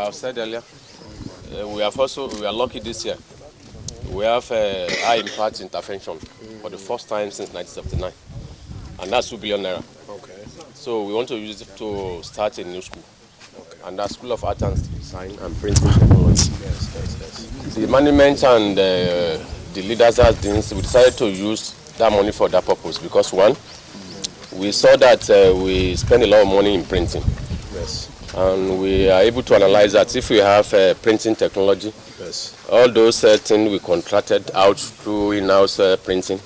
I've said earlier, we are lucky this year. We have high impact intervention for the first time since 1979, and that's 2 billion naira. Okay. So we want to use it to start a new school, and that's School of Art and Design and Printing Technology. Yes. The management and the leaders have been, we decided to use that money for that purpose because one, we saw that we spend a lot of money in printing. Yes. And we are able to analyze that if we have printing technology, Yes. all those things we contracted out through in-house printing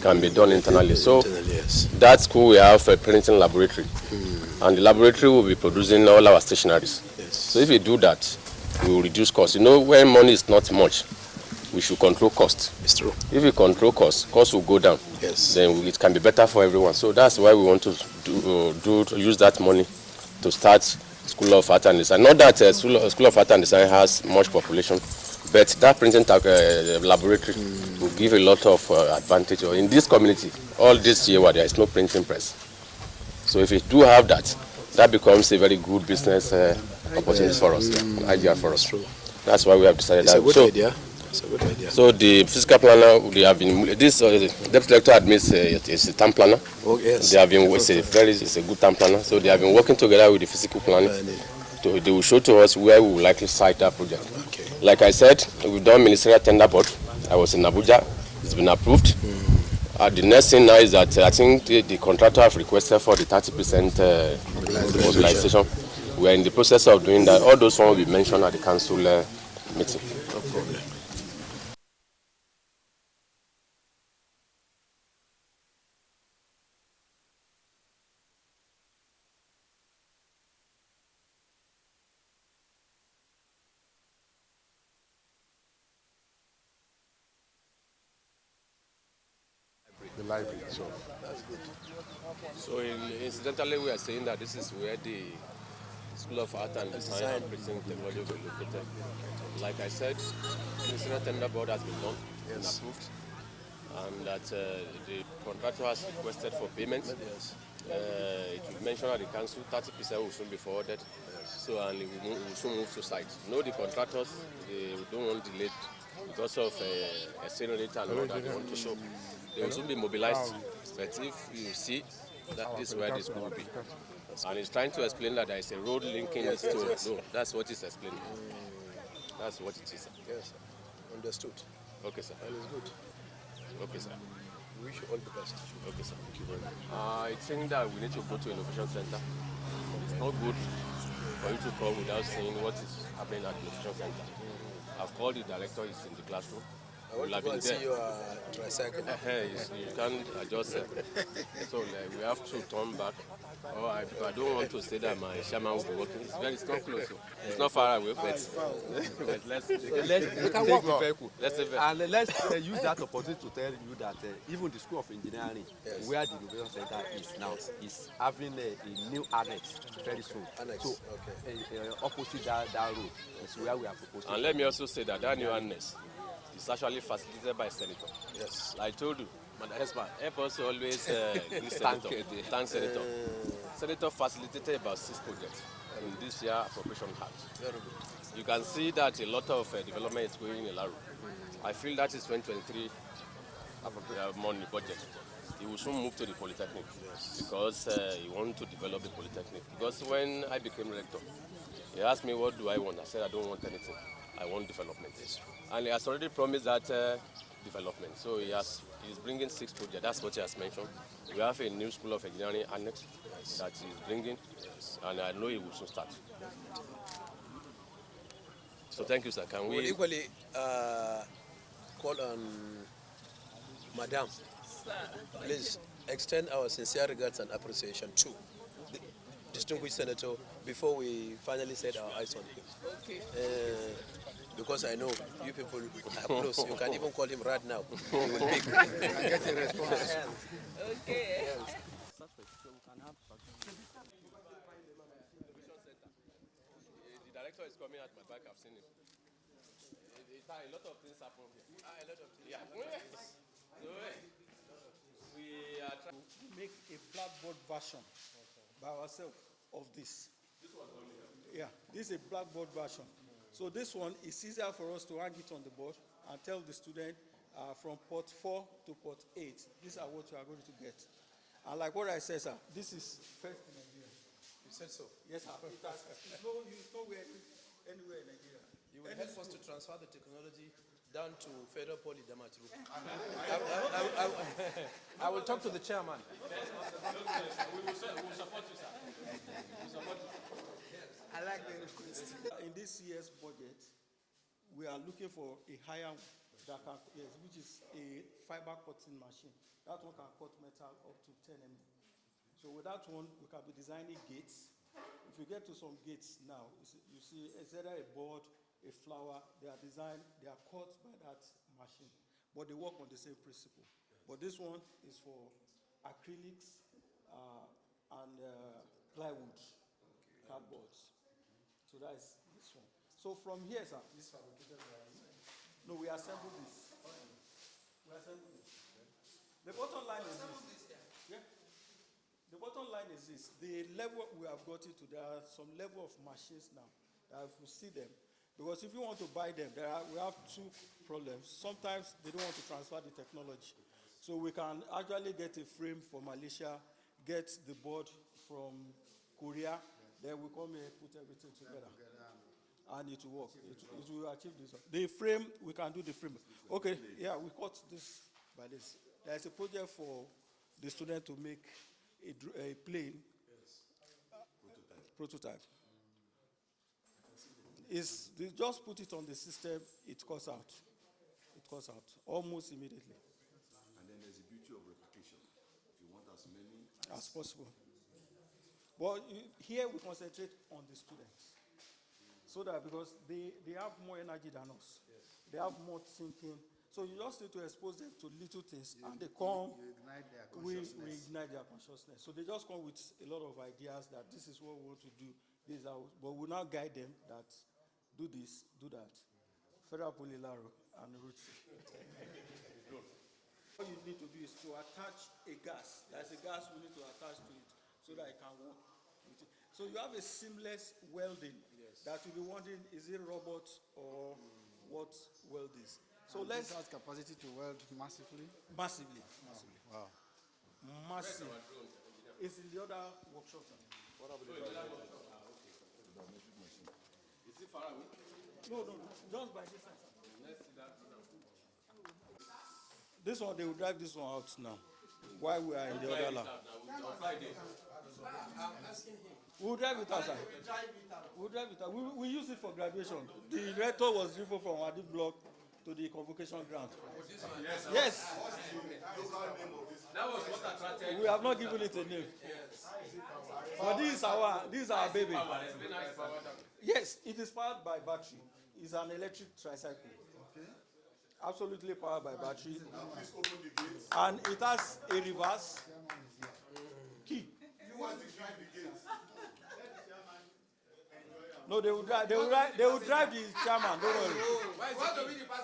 can be done internally. So Yes. that school we have a printing laboratory, and the laboratory will be producing all our stationaries. Yes. So if we do that, we will reduce costs. You know, when money is not much, we should control cost. It's true. If we control cost will go down. Yes. Then it can be better for everyone. So that's why we want to use that money to start School of Art and Design. Not that School of Art and Design has much population, but that printing laboratory will give a lot of advantage in this community. All this year where there is no printing press. So if we do have that, that becomes a very good business opportunity for us, idea for us. True. That's why we have decided It's that. a good idea. It's a good idea. So the physical planner, they have been, this deputy lecturer admits it's a town planner. Oh, yes. They have been, it's a good town planner. So they have been working together with the physical planning. They will show to us where we will likely site that project. Okay. Like I said, we've done ministerial tender board. I was in Abuja. It's been approved. The next thing now is that I think the contractor have requested for the 30% mobilization. We are in the process of doing that. All those ones will be mentioned at the council meeting. No problem. The library, so that's good. So incidentally, we are saying that this is where the School of Art and Design and Printing Technology will be located. Like I said, the ministerial tender board has been done and approved, and that the contractor has requested for payment. Yes. It will mention at the council 30% will soon be forwarded. So and we will soon move to site. No, the contractors they don't want delayed because of accelerator and all that they want to show. They will soon be mobilized. But if you see that this is where this school will be, and he's trying to explain that there is a road linking it to. No, that's what he's explaining. That's what it is. Yes. Understood. Okay, sir. And it's good. Okay, sir. We wish you all the best. Okay, sir. Thank you very much. I think that we need to go to innovation center. It's not good for you to come without seeing what is happening at the innovation center. I've called the director, he's in the classroom. I want to go and see your tricycle. You can't adjust it. So we have to turn back. I don't want to say that my shaman will be working. It's not close. It's not far away, but let's take the vehicle. And let's use that opportunity to tell you that even the School of Engineering, where the Innovation Center is now, is having a new annex very soon. So, opposite that road is where we are proposed. And let me also say that new annex is actually facilitated by Senator. Yes. I told you, Madam Hesman, help us always thank Senator. Senator facilitated about 6 projects in this year appropriation act. Very good. You can see that a lot of development is going in Ilaro. I feel that is 2023 money budget. He will soon move to the Polytechnic because he wants to develop the Polytechnic. Because when I became rector, he asked me, what do I want? I said, I don't want anything. I want development. And he has already promised that development. So he's bringing 6 projects. That's what he has mentioned. We have a new School of Engineering annex that he's bringing, and I know he will soon start. So thank you, sir. Can we equally call on Madam? Please extend our sincere regards and appreciation to the distinguished senator before we finally set our eyes on him. Okay. Because I know you people are close. You can even call him right now. He will pick. I get a response. Okay. The director is coming at my back. I've seen him. A lot of things happen here. A lot of things. Yeah. We are trying to make a blackboard version by ourselves of this. Yeah, this is a blackboard version. So this one is easier for us to hang it on the board and tell the student from port 4 to port 8, these are what you are going to get. And like what I said, sir, this is first in Nigeria. You said so. Yes, sir. It's nowhere anywhere in Nigeria. You will help us to transfer the technology down to Federal Polytechnic. I will talk to the chairman. We will support you, sir. We will support you. I like the request. In this year's budget, we are looking for a higher that can, yes, which is a fiber cutting machine. That one can cut metal up to 10 mm. So with that one, we can be designing gates. If you get to some gates now, you see it's either a board, a flower, they are designed, they are cut by that machine. But they work on the same principle. But this one is for acrylics and plywood, cardboards. So that is this one. So from here, sir. This fabricated by. No, we assemble this. We assemble this. The bottom line is this. Yeah. The bottom line is this. The level we have got it to, there are some level of machines now that if you see them, because if you want to buy them, we have two problems. Sometimes they don't want to transfer the technology. So we can actually get a frame from Malaysia, get the board from Korea, then we come here, put everything together. And it will work. It will achieve this. The frame, we can do the frame. Okay, yeah, we cut this by this. There is a project for the student to make a plane prototype. They just put it on the system, it cuts out. It cuts out almost immediately. And then there's the beauty of replication. If you want as many as possible. But here we concentrate on the students. So that because they have more energy than us. Yes. They have more thinking. So you just need to expose them to little things and they come, we ignite their consciousness. So they just come with a lot of ideas that this is what we want to do, but we now guide them that do this, do that. Federal Polytechnic, Ilaro, and Roots. What you need to do is to attach a gas. There's a gas we need to attach to it so that it can work. So you have a seamless welding that you'll be wondering, is it robot or what weld is? So this has capacity to weld massively? Massively. Wow. Massive. It's in the other workshop. What about the machine? Is it far away? No, just by this side. Let's see that now. This one, they will drive this one out now. While we are in the other lab. On Friday. I'm asking him. We'll drive it outside. We'll drive it out. We use it for graduation. The rector was driven from Wadi block to the convocation ground. Yes. That was what attracted. We have not given it a name. Yes. But this is our baby. Yes, it is powered by battery. It's an electric tricycle. Okay. Absolutely powered by battery. And it has a reverse key. You want to drive the gates? No, they will drive the chairman, don't worry.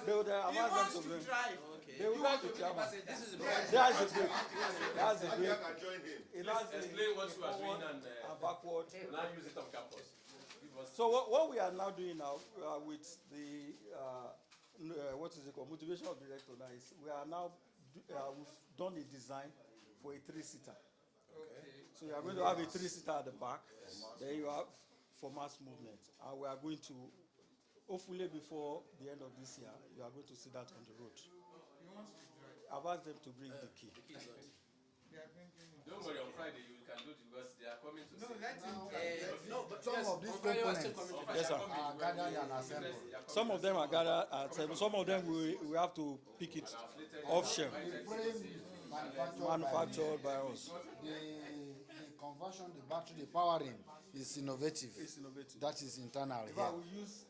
They will drive the chairman. They will drive the chairman. That's the brake. That's the brake. It has explain what you are doing and backward. Now use it on campus. So what we are now doing now with the what is it called, motivation of director now is we are now we've done a design for a 3-seater. Okay. So you are going to have a 3-seater at the back. Then you have for mass movement. And we are going to, hopefully before the end of this year, you are going to see that on the road. I've asked them to bring the key. Don't worry, on Friday you can do it because they are coming to see. But some of these components are gathered and assembled. Some of them are gathered at assembled. Some of them we have to pick it off shelf. The frame manufactured by us. The conversion, the battery, the powering is innovative. It's innovative. That is internal But here. we use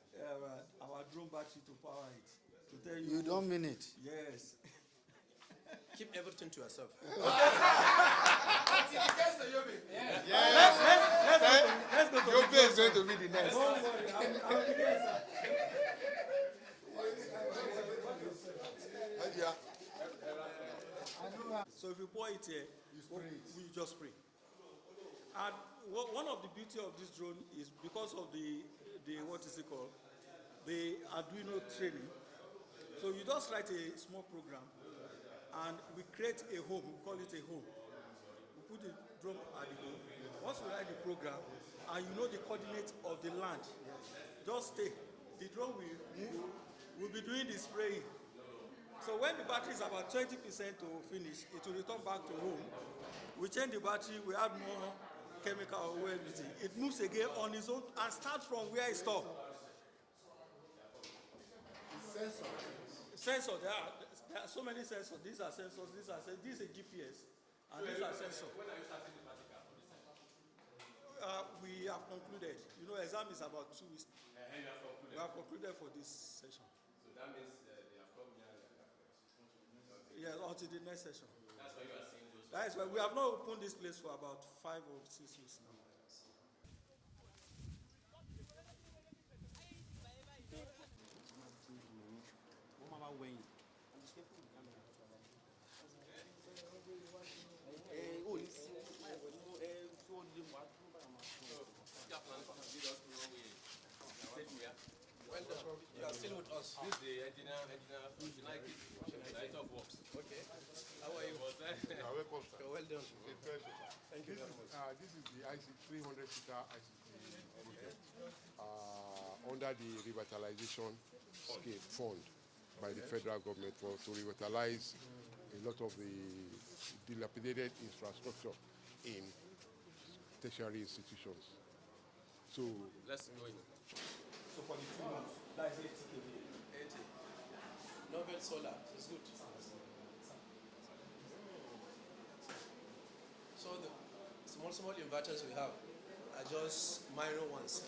our drone battery to power it. To tell You don't mean it? Yes. Keep everything to yourself. Let's go to Your place is going to be the next. Don't worry, I'll be there, sir. So if you pour it here, you just spray. And one of the beauty of this drone is because of the what is it called? The Arduino training. So you just write a small program and we create a home, we call it a home. We put the drone at the home. Once we write the program and you know the coordinates of the land, just stay. The drone will move, we'll be doing the spraying. So when the battery is about 20% to finish, it will return back to home. We change the battery, we add more chemical or everything. It moves again on its own and starts from where it stopped. Sensor, there are so many sensors. These are sensors, this is a GPS, and these are sensors. When are you starting the practical for this session? We have concluded. You know, exam is about 2 weeks. You have concluded. We have concluded for this session. So that means they have come here. Yes, until the next session. That's why you are seeing those. That is why we have not opened this place for about 5 or 6 weeks now. Well done. You are still with us. This is the engineer, director of works. Okay. How are you? Welcome, sir. You're well done. It's a pleasure. Thank you very much. This is the IC 300-seater ICT project under the revitalization scale fund by the federal government to revitalize a lot of the dilapidated infrastructure in tertiary institutions. So Let's go in. So for the 2 months, that is 80 kV. 80. Novel solar. It's good. So the small inverters we have are just minor ones.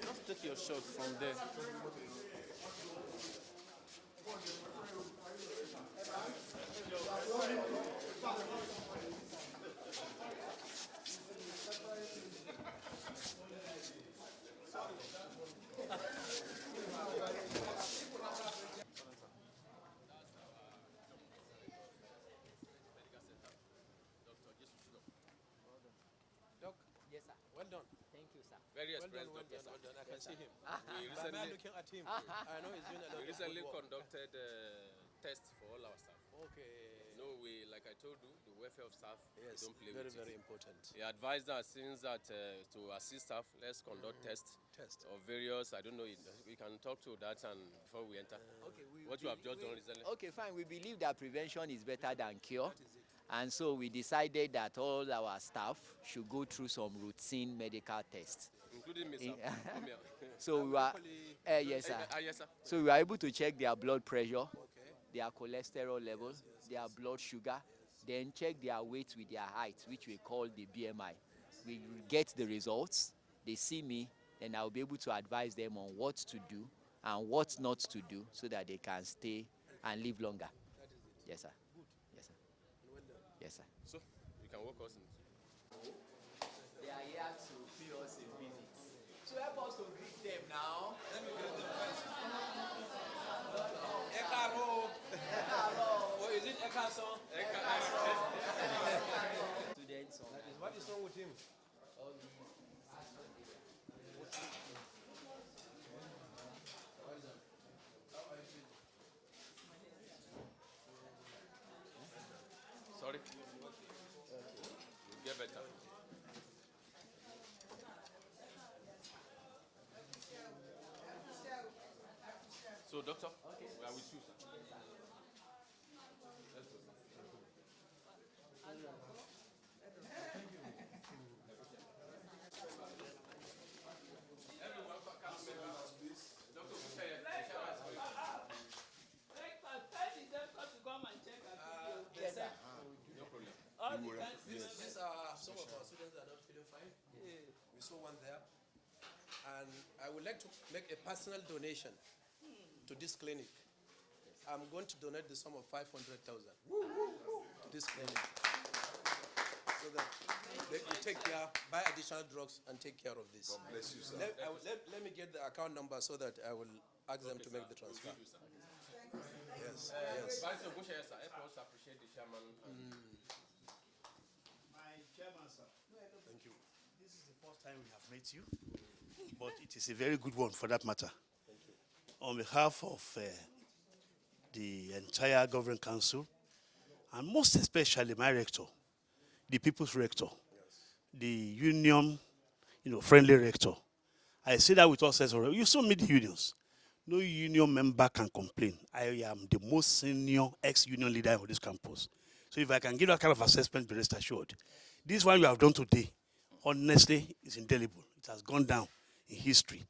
Just take your shot from there. Doc, Yes, sir. well done. Thank you, sir. Very Well done, experienced well doctor. done, well done. I can see him. We By me recently, looking at him, I know he's doing a lot we of recently good work. conducted tests for all our staff. Okay. No, like I told you, the welfare of staff, Yes, we don't play very, with very it. important. He advised us since that to assist staff, let's conduct tests Test. of various, I don't know, we can talk to that and before we enter. Okay, What you have just done recently. Okay, fine. We believe that prevention is better than cure. And so we decided that all our staff should go through some routine medical tests. Including me, sir. Come here. So we were, yes, sir. Yes, sir. So we were able to check their blood pressure, their cholesterol level, their blood sugar, then check their weight with their height, which we call the BMI. We get the results, they see me, then I'll be able to advise them on what to do and what not to do so that they can stay and live longer. Yes, sir. Yes, sir. Yes, sir. So, you can walk us in. They are here to pay us a visit. So help us to greet them now. Let me greet them first. Ekaro. Or is it Ekason? Students on What is wrong with him? all these. Sorry. You get better. So, doctor, we are with you, sir. These are some of our students that are not feeling fine. We saw one there. And I would like to make a personal donation to this clinic. I'm going to donate the sum of 500,000 to this clinic. So that they will take care, buy additional drugs and take care of this. God bless you, sir. Let me get the account number so that I will ask them to make the transfer. Yes, yes. Vice President, sir, I also appreciate the chairman. My chairman, sir. Thank you. This is the first time we have met you, but it is a very good one for that matter. Thank you. On behalf of the entire Governing Council, and most especially my rector, the People's Rector, the union, friendly rector. I say that with all sense of, you saw me the unions. No union member can complain. I am the most senior ex-union leader of this campus. So if I can give that kind of assessment, be rest assured. This one you have done today, honestly, is indelible. It has gone down in history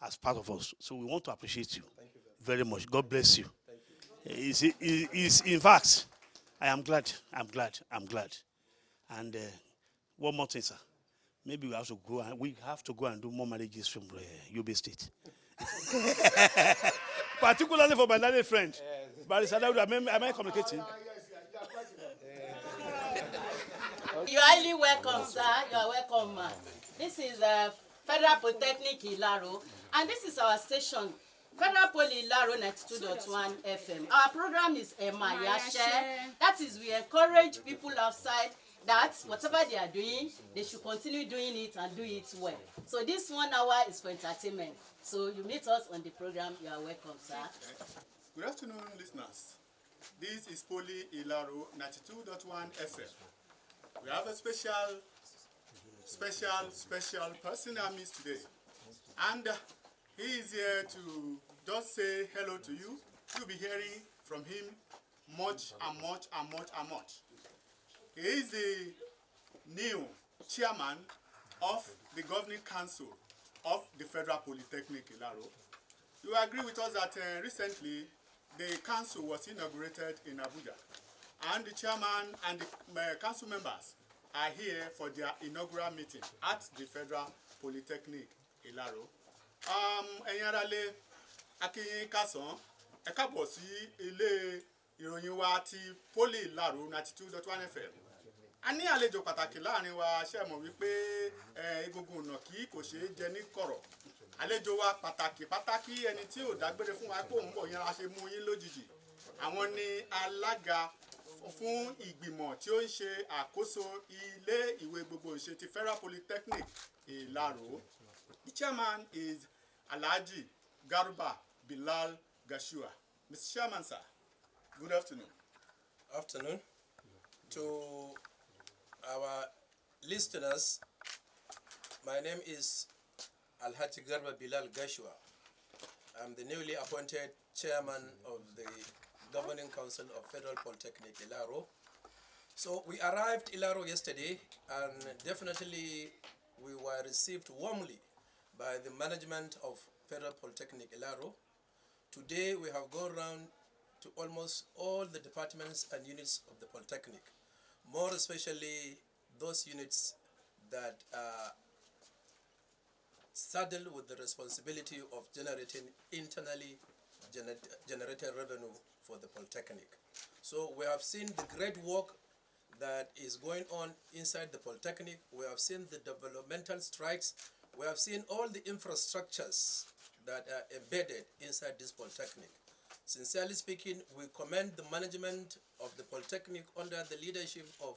as part of us. So we want to appreciate you very much. God bless you. In fact, I am glad. And one more thing, sir. Maybe we have to go and do more marriages from UB State. Particularly for my learned friend. But am I communicating? You're highly welcome, sir. You are welcome, ma. This is Federal Polytechnic Ilaro, and this is our station, Federal Poly Ilaro 92.1 FM. Our program is Emayashe. That is, we encourage people outside that whatever they are doing, they should continue doing it and do it well. So this 1 hour is for entertainment. So you meet us on the program. You are welcome, sir. Good afternoon, listeners. This is Poly Ilaro 92.1 FM. We have a special person I miss today. And he is here to just say hello to you. You'll be hearing from him much. He is the new chairman of the Governing Council of the Federal Polytechnic Ilaro. You agree with us that recently the council was inaugurated in Abuja, and the chairman and the council members are here for their inaugural meeting at the Federal Polytechnic Ilaro. Ẹ̀yin ará lé akínyìn kásán ẹ káàbọ̀ sí ilé ìròyìn wa ti Poly Ilaro 92.1 FM. A ní àlejò pàtàkì láàrin wa, ṣé mọ̀ wípé egungun ọ̀nà kì kò ṣeé jẹ ní kọ̀rọ̀. Àlejò wa pàtàkì ẹni tí ò dágbére fún wa pé òun bọ̀ yẹn la ṣe mú yín lójijì. Àwọn ni alága fún ìgbìmọ̀ tí ó ń ṣe àkóso ilé ìwé gbogbo ìṣe ti Federal Polytechnic Ilaro. The chairman is Alhaji Garba Bilal Gashua. Mr. Chairman, sir, good afternoon. Afternoon. To our listeners, my name is Alhaji Garba Bilal Gashua. I'm the newly appointed chairman of the Governing Council of Federal Polytechnic Ilaro. So we arrived Ilaro yesterday, and definitely we were received warmly by the management of Federal Polytechnic Ilaro. Today we have gone around to almost all the departments and units of the Polytechnic, more especially those units that are saddled with the responsibility of generating internally generated revenue for the Polytechnic. So we have seen the great work that is going on inside the Polytechnic. We have seen the developmental strides. We have seen all the infrastructures that are embedded inside this Polytechnic. Sincerely speaking, we commend the management of the Polytechnic under the leadership of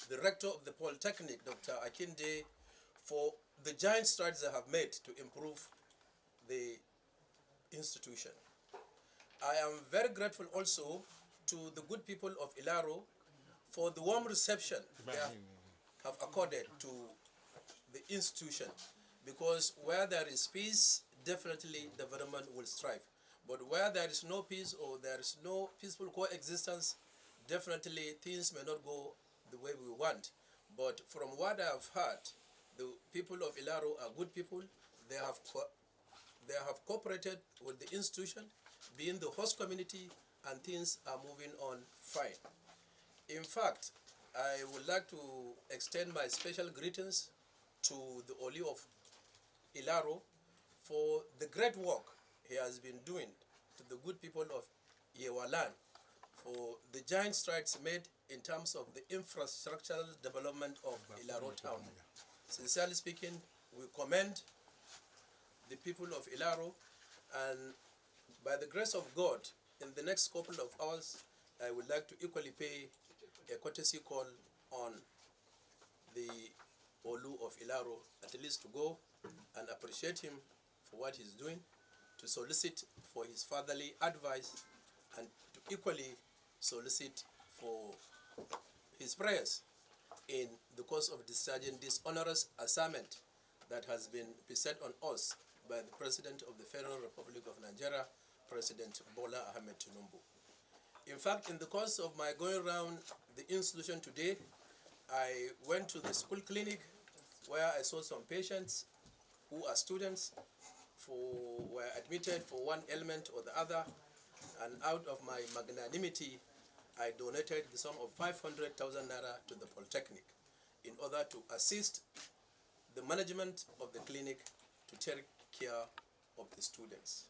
the rector of the Polytechnic, Dr. Akinde, for the giant strides they have made to improve the institution. I am very grateful also to the good people of Ilaro for the warm reception they have accorded to the institution, because where there is peace, definitely development will strive. But where there is no peace or there is no peaceful coexistence, definitely things may not go the way we want. But from what I have heard, the people of Ilaro are good people. They have cooperated with the institution, being the host community, and things are moving on fine. In fact, I would like to extend my special greetings to the Oli of Ilaro for the great work he has been doing to the good people of Yewalan, for the giant strides made in terms of the infrastructural development of Ilaro town. Sincerely speaking, we commend the people of Ilaro, and by the grace of God, in the next couple of hours, I would like to equally pay a courtesy call on the Olu of Ilaro, at least to go and appreciate him for what he's doing, to solicit for his fatherly advice, and to equally solicit for his prayers in the course of discharging this onerous assignment that has been beset on us by the President of the Federal Republic of Nigeria, President Bola Ahmed Tinubu. In fact, in the course of my going around the institution today, I went to the school clinic where I saw some patients who are students were admitted for one ailment or the other, and out of my magnanimity, I donated the sum of 500,000 naira to the Polytechnic in order to assist the management of the clinic to take care of the students.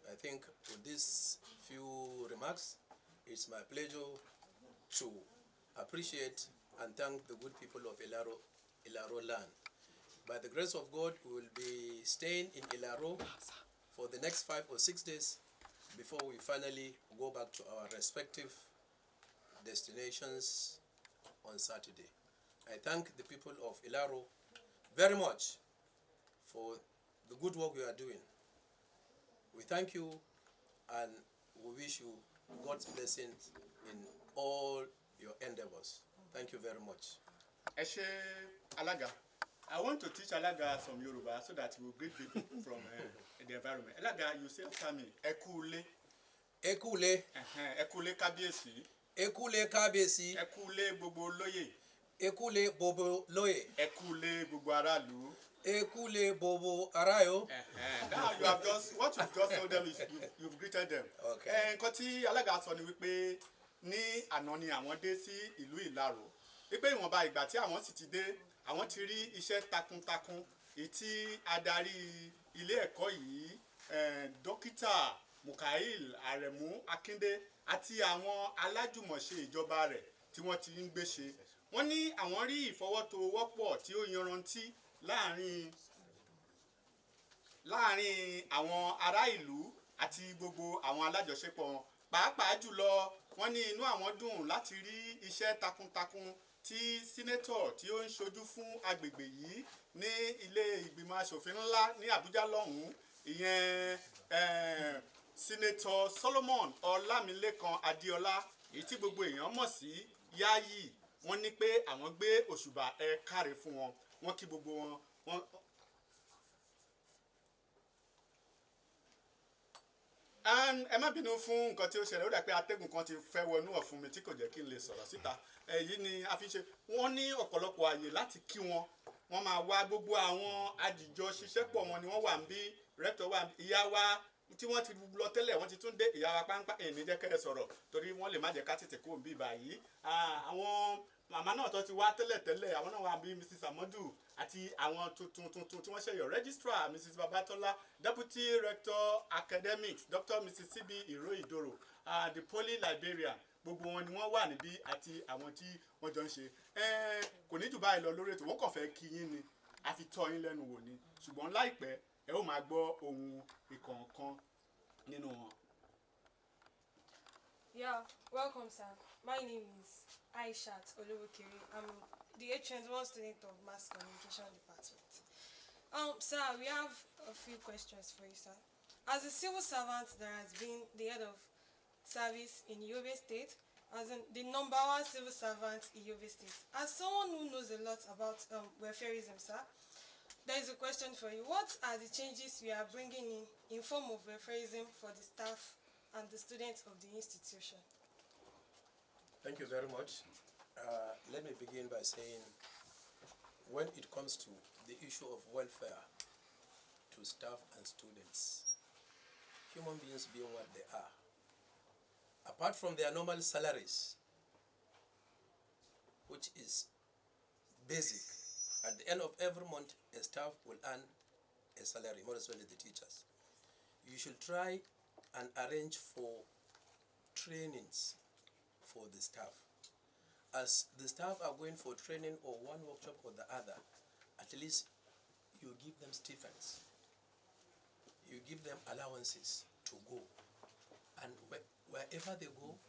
I think with these few remarks, it's my pleasure to appreciate and thank the good people of Ilaro land. By the grace of God, we will be staying in Ilaro for the next 5 or 6 days before we finally go back to our respective destinations on Saturday. I thank the people of Ilaro very much for the good work you are doing. We thank you and we wish you God's blessings in all your endeavors. Thank you very much. Eshe Alaga, I want to teach Alaga some Yoruba so that he will greet people from the environment. Alaga, you say after me, Ekule. Ekule. Ekule Kabiesi. Ekule Kabiesi. Ekule Bobo Loye. Ekule Bobo Loye. Ekule Bobo Aralu. Ekule Bobo Arayo. Now you have just, what you've just told them is you've greeted them. Okay. Nǹkan tí Alága sọ ni wípé ní àná ni àwọn dé sí ìlú Ìlaró. Wípé ìwọ̀nba ìgbà tí àwọn sì ti dé, àwọn ti rí iṣẹ́ takuntakun tí adarí ilé ẹ̀kọ́ yìí, Dókítà Mukail Aremu Akinde àti àwọn alájùmọ̀ṣe ìjọba rẹ̀ tí wọ́n ti ń gbé ṣe. Wọ́n ní àwọn rí ìfọwọ́sowọ́pọ̀ tí ó yanrantí láàrin àwọn ará ìlú àti gbogbo àwọn alájọṣepọ̀ wọn. Pàápàá jùlọ wọ́n ní inú àwọn dùn láti rí iṣẹ́ takuntakun tí sínétọ̀ tí ó ń ṣojú fún agbègbè yìí ní ilé ìgbìmọ̀ asòfin ńlá ní Àbújá lọ́hùn-ún, ìyẹn sínétọ̀ Solomon Ọlámilékan Adéọlá, èyí tí gbogbo èèyàn mọ̀ sí Yáyì. Wọ́n ní pé àwọn gbé òṣùbà ẹ káre fún wọn. Wọ́n kí gbogbo wọn. Ẹ má bínú fún nǹkan tí ó ṣẹlẹ̀, ó dà pé atẹ́gùn kan ti fẹ́ wọnú ọ̀fun mi tí kò jẹ́ kí n lè sọ̀rọ̀ síta. Èyí ni a fi ṣe. Wọ́n ní ọ̀pọ̀lọpọ̀ àyè láti kí wọn. Wọ́n máa wá gbogbo àwọn àdìjọ ṣiṣẹ́pọ̀ wọn ni wọ́n wà ń bí, rẹ́tọ̀ wà ń bí. Ìyá wa tí wọ́n ti lọ tẹ́lẹ̀ wọ́n ti tún dé, ìyá wa páńpá èmi jẹ́ kẹ́ ẹ sọ̀rọ̀ torí wọ́n lè má jẹ́ ká tètè kó ń bí báyìí. Àwọn màmá náà tó ti wá tẹ́lẹ̀ àwọn náà wà bí Mrs. Amadu àti àwọn tuntun tí wọ́n ṣẹ̀yọ̀ registrar Mrs. Babatola, deputy rector academics Dr. Mrs. CB Iro Idoro, the poly librarian, gbogbo wọn ni wọ́n wà níbí àti àwọn tí wọ́n jọ ń ṣe. Kò ní jù báyìí lọ lórí ètò, wọ́n kàn fẹ́ kí yín ni, a fi tọ́ yín lẹ́nu wò ni, ṣùgbọ́n láìpẹ́ ẹ ó máa gbọ́ ohun ìkọ̀ọ̀kan nínú wọn. Yeah, welcome sir. My name is Aishat Olowokere. I'm the H21 student of Mass Communication Department. Sir, we have a few questions for you, sir. As a civil servant that has been the head of service in Yobe State, as in the #1 civil servant in Yobe State, as someone who knows a lot about welfareism, sir, there is a question for you. What are the changes we are bringing in form of refereeism for the staff and the students of the institution? Thank you very much. Let me begin by saying, when it comes to the issue of welfare to staff and students, human beings being what they are, apart from their normal salaries, which is basic, at the end of every month, a staff will earn a salary, more especially the teachers. You should try and arrange for trainings for the staff. As the staff are going for training or one workshop or the other, at least you give them stipends. You give them allowances to go. And wherever they go,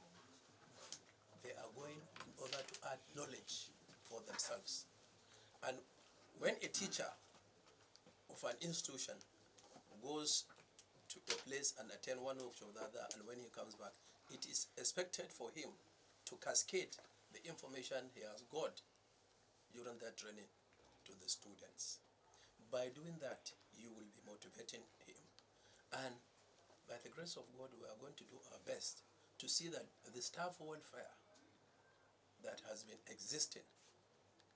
they are going in order to add knowledge for themselves. And when a teacher of an institution goes to a place and attend one workshop or the other, and when he comes back, it is expected for him to cascade the information he has got during that training to the students. By doing that, you will be motivating him. And by the grace of God, we are going to do our best to see that the staff welfare that has been existing,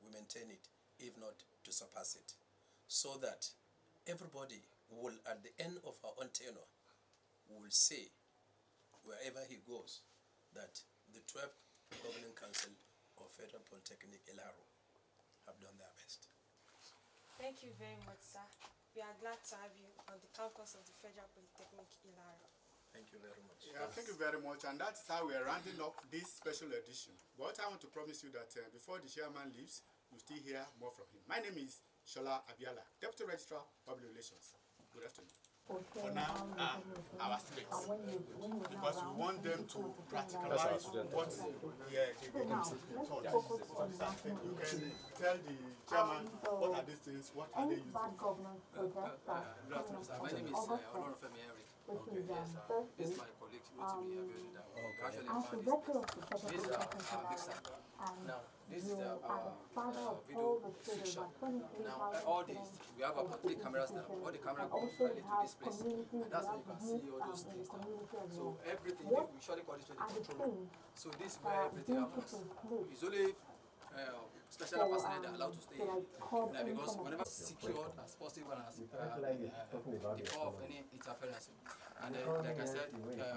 we maintain it, if not to surpass it, so that everybody will, at the end of our own tenure, will say, wherever he goes, that the 12th Governing Council of Federal Polytechnic Ilaro have done their best. Thank you very much, sir. We are glad to have you on the campus of the Federal Polytechnic Ilaro. Thank you very much. Yeah, thank you very much. And that's how we are rounding up this special edition. But I want to promise you that before the chairman leaves, you'll still hear more from him. My name is Shola Abiala, Deputy Registrar, Public Relations. Good afternoon. For now, our students, because we want them to practicalize what they taught. You can tell the chairman what are these things, what are they using. Good afternoon, sir. My name is Ilaro, Henry. Okay. Yes, this is my colleague, Rotimi Abiodun. Actually, this is our mixer. Now, this is our video fiction. Now, all these, we have about 3 cameras now. All the camera goes directly to this place. And that's where you can see all those things now. So everything, we usually call this the control room. So this is where everything happens. It's only special personnel that are allowed to stay here. Now, because whenever secured as possible and as before of any interference. And like I said,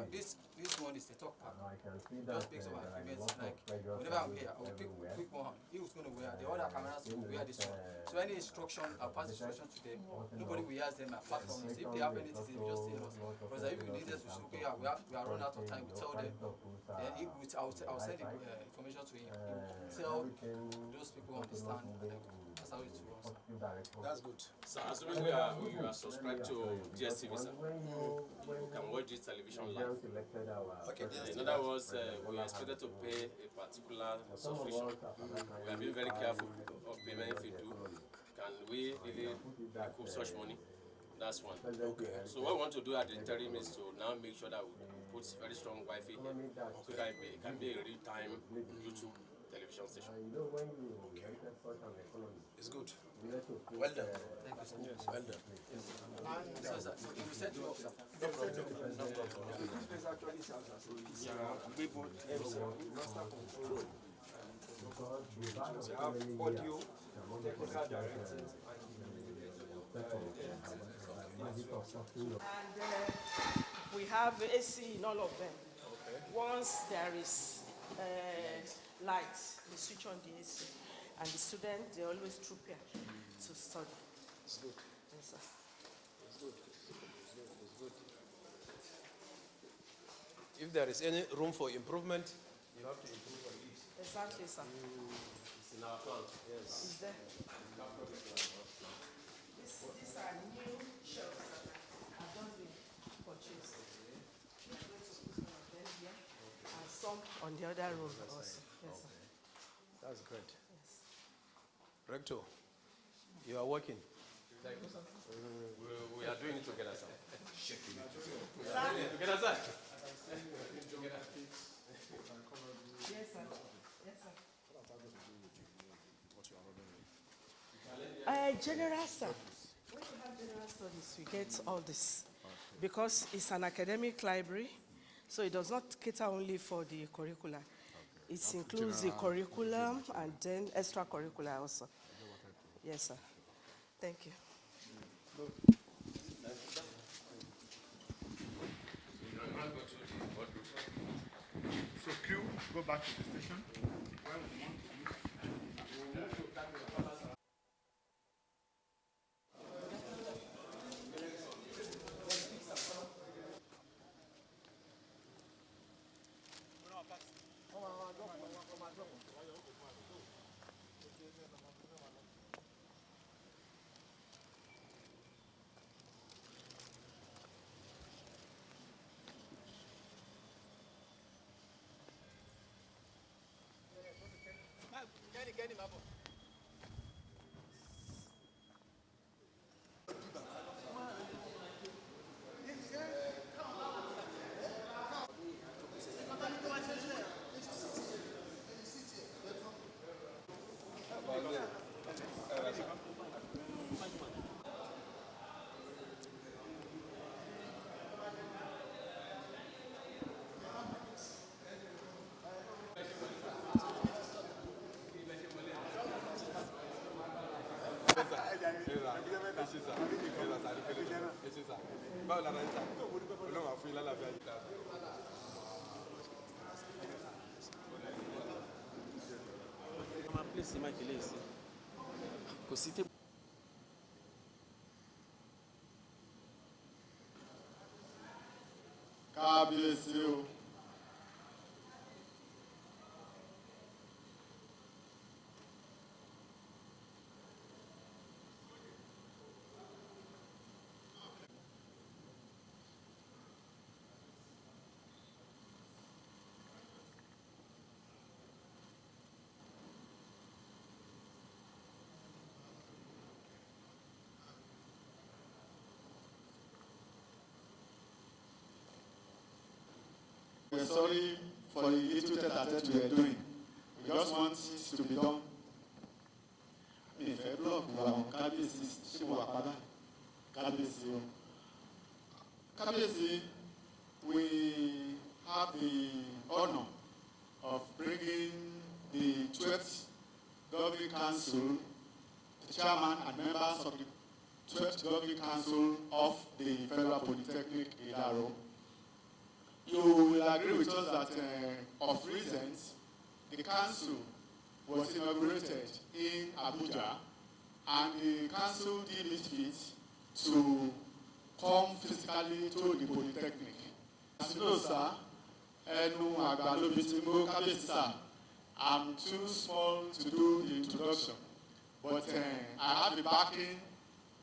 this one is the talk part. Just pick some equipment. Like whenever I'm here, I will pick one. He was going to wear the other cameras will wear this one. So any instruction, I'll pass the instruction to them. Nobody will ask them apart from us. If they have anything, they will just tell us. Because if we need us to say, okay, we are running out of time, we tell them. Then I'll send the information to him. He will tell those people understand. That's how it works. That's good. So assuming you are subscribed to GSTV, sir, you can watch this television live. Okay. In other words, we are expected to pay a particular subscription. We are being very careful of payment if we do. Can we really recoup such money? That's one. Okay. So what we want to do at the interim is to now make sure that we put very strong Wi-Fi here, so that it can be a real-time YouTube television station. Okay. It's good. Well done. Thank you so much. Well done. We set you up, sir. No problem. No problem. This place actually serves as a billboard, master control. We have audio, technical directing, and we have AC in all of them. Okay. Once there is light, we switch on the AC, and the students, they always troop here to study. It's good. Yes, sir. It's good. It's good. If there is any room for improvement, you have to improve on it. Exactly, sir. It's in our account. Yes. Is there? These are new shelves that have just been purchased. We are going to put some of them here, and some on the other room also. Yes, sir. That's great. Yes. Rector, you are working. Thank you, sir. We are doing it together, sir. We are doing it together, sir. Yes, sir. Yes, sir. General, sir. studies, we get all this. Because it's an academic library, so it does not cater only for the curricula. It includes the curriculum and then extracurricular also. Yes, sir. Thank you. So crew, go back to the station. Kábíyèsí o. We're sorry for the little tete-a-tete we are doing. We just want it to be done. Mi ìfẹ́ blọọ̀kì àwọn kábíyèsí ṣé mo wà padà? Kábíyèsí o. Kábíyèsí, we have the honor of bringing the 12th Governing Council, the chairman and members of the 12th Governing Council of the Federal Polytechnic, Ilaro. You will agree with us that of recent, the council was inaugurated in Abuja, and the council deemed it fit to come physically to the Polytechnic. As you know, sir, I'm too small to do the introduction, but I have the backing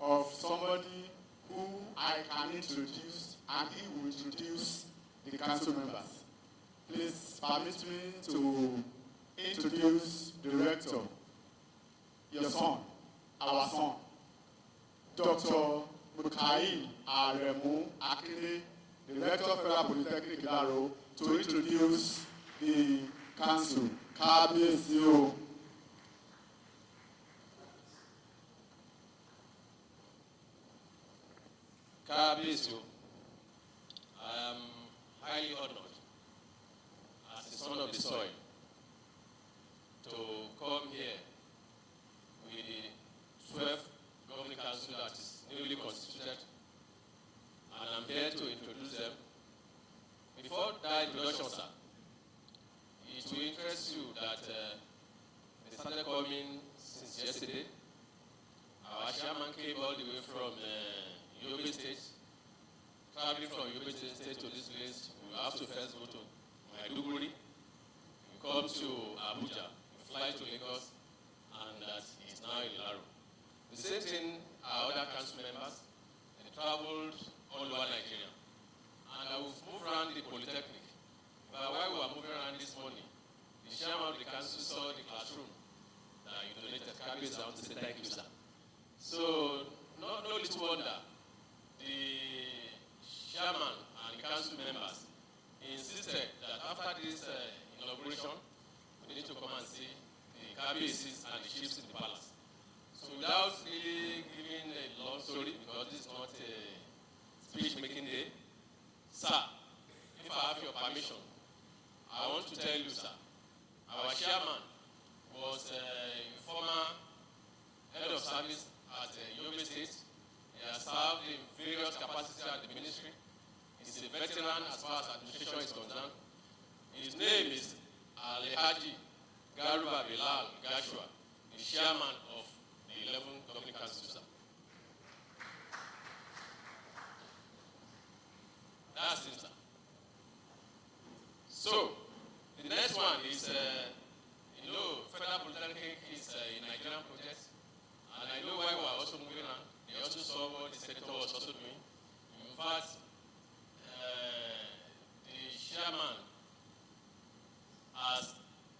of somebody who I can introduce, and he will introduce the council members. Please permit me to introduce the rector, your son, our son, Dr. Mukail Aremu Akinde, the rector of Federal Polytechnic Ilaro, to introduce the council. Kábíyèsí o. Kábíyèsí o. I am highly honored as the son of the soil to come here with the 12th Governing Council that is newly constituted, and I'm here to introduce them. Before that introduction, sir, it will interest you that they started coming since yesterday. Our chairman came all the way from Yobe State. Traveling from Yobe State to this place, we have to first go to Maiduguri. We come to Abuja, we fly to Lagos, and that is now Ilaro. The same thing, our other council members, they traveled all over Nigeria. And I will move around the Polytechnic. But while we were moving around this morning, the chairman of the council saw the classroom that you donated. Kábíyèsí, I want to say thank you, sir. So, no little wonder, the chairman and the council members insisted that after this inauguration, we need to come and see the Kábíyèsí and the chiefs in the palace. So without really giving a long story, because this is not a speech-making day, sir, if I have your permission, I want to tell you, sir, our chairman was a former head of service at Yobe State. He has served in various capacities at the ministry. He's a veteran as far as administration is concerned. His name is Alhaji Garuba Bilal Gashua, the chairman of the 11th Governing Council, sir. That's it, sir. So, the next one is, Federal Polytechnic is a Nigerian project, and I know why we are also moving on. They also saw what the sector was also doing. In fact, the chairman has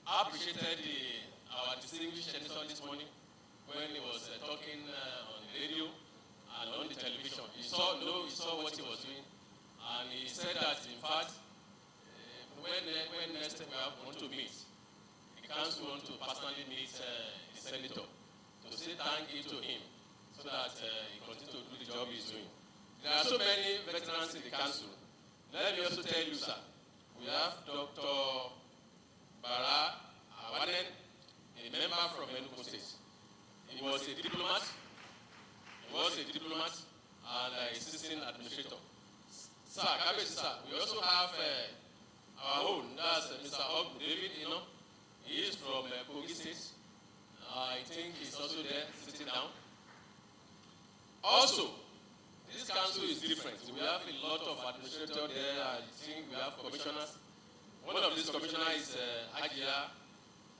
appreciated our distinguished senator this morning when he was talking on the radio and on the television. He saw what he was doing, and he said that, in fact, when next we want to meet, the council want to personally meet the senator to say thank you to him so that he continues to do the job he's doing. There are so many veterans in the council. Let me also tell you, sir, we have Dr. Bara Awanen, a member from Enugu State. He was a diplomat. And a assistant administrator. Sir, we also have our own, that's Mr. Og David, he is from Kogi State. I think he's also there, sitting down. Also, this council is different. We have a lot of administrators there. I think we have commissioners. One of these commissioners is Ajia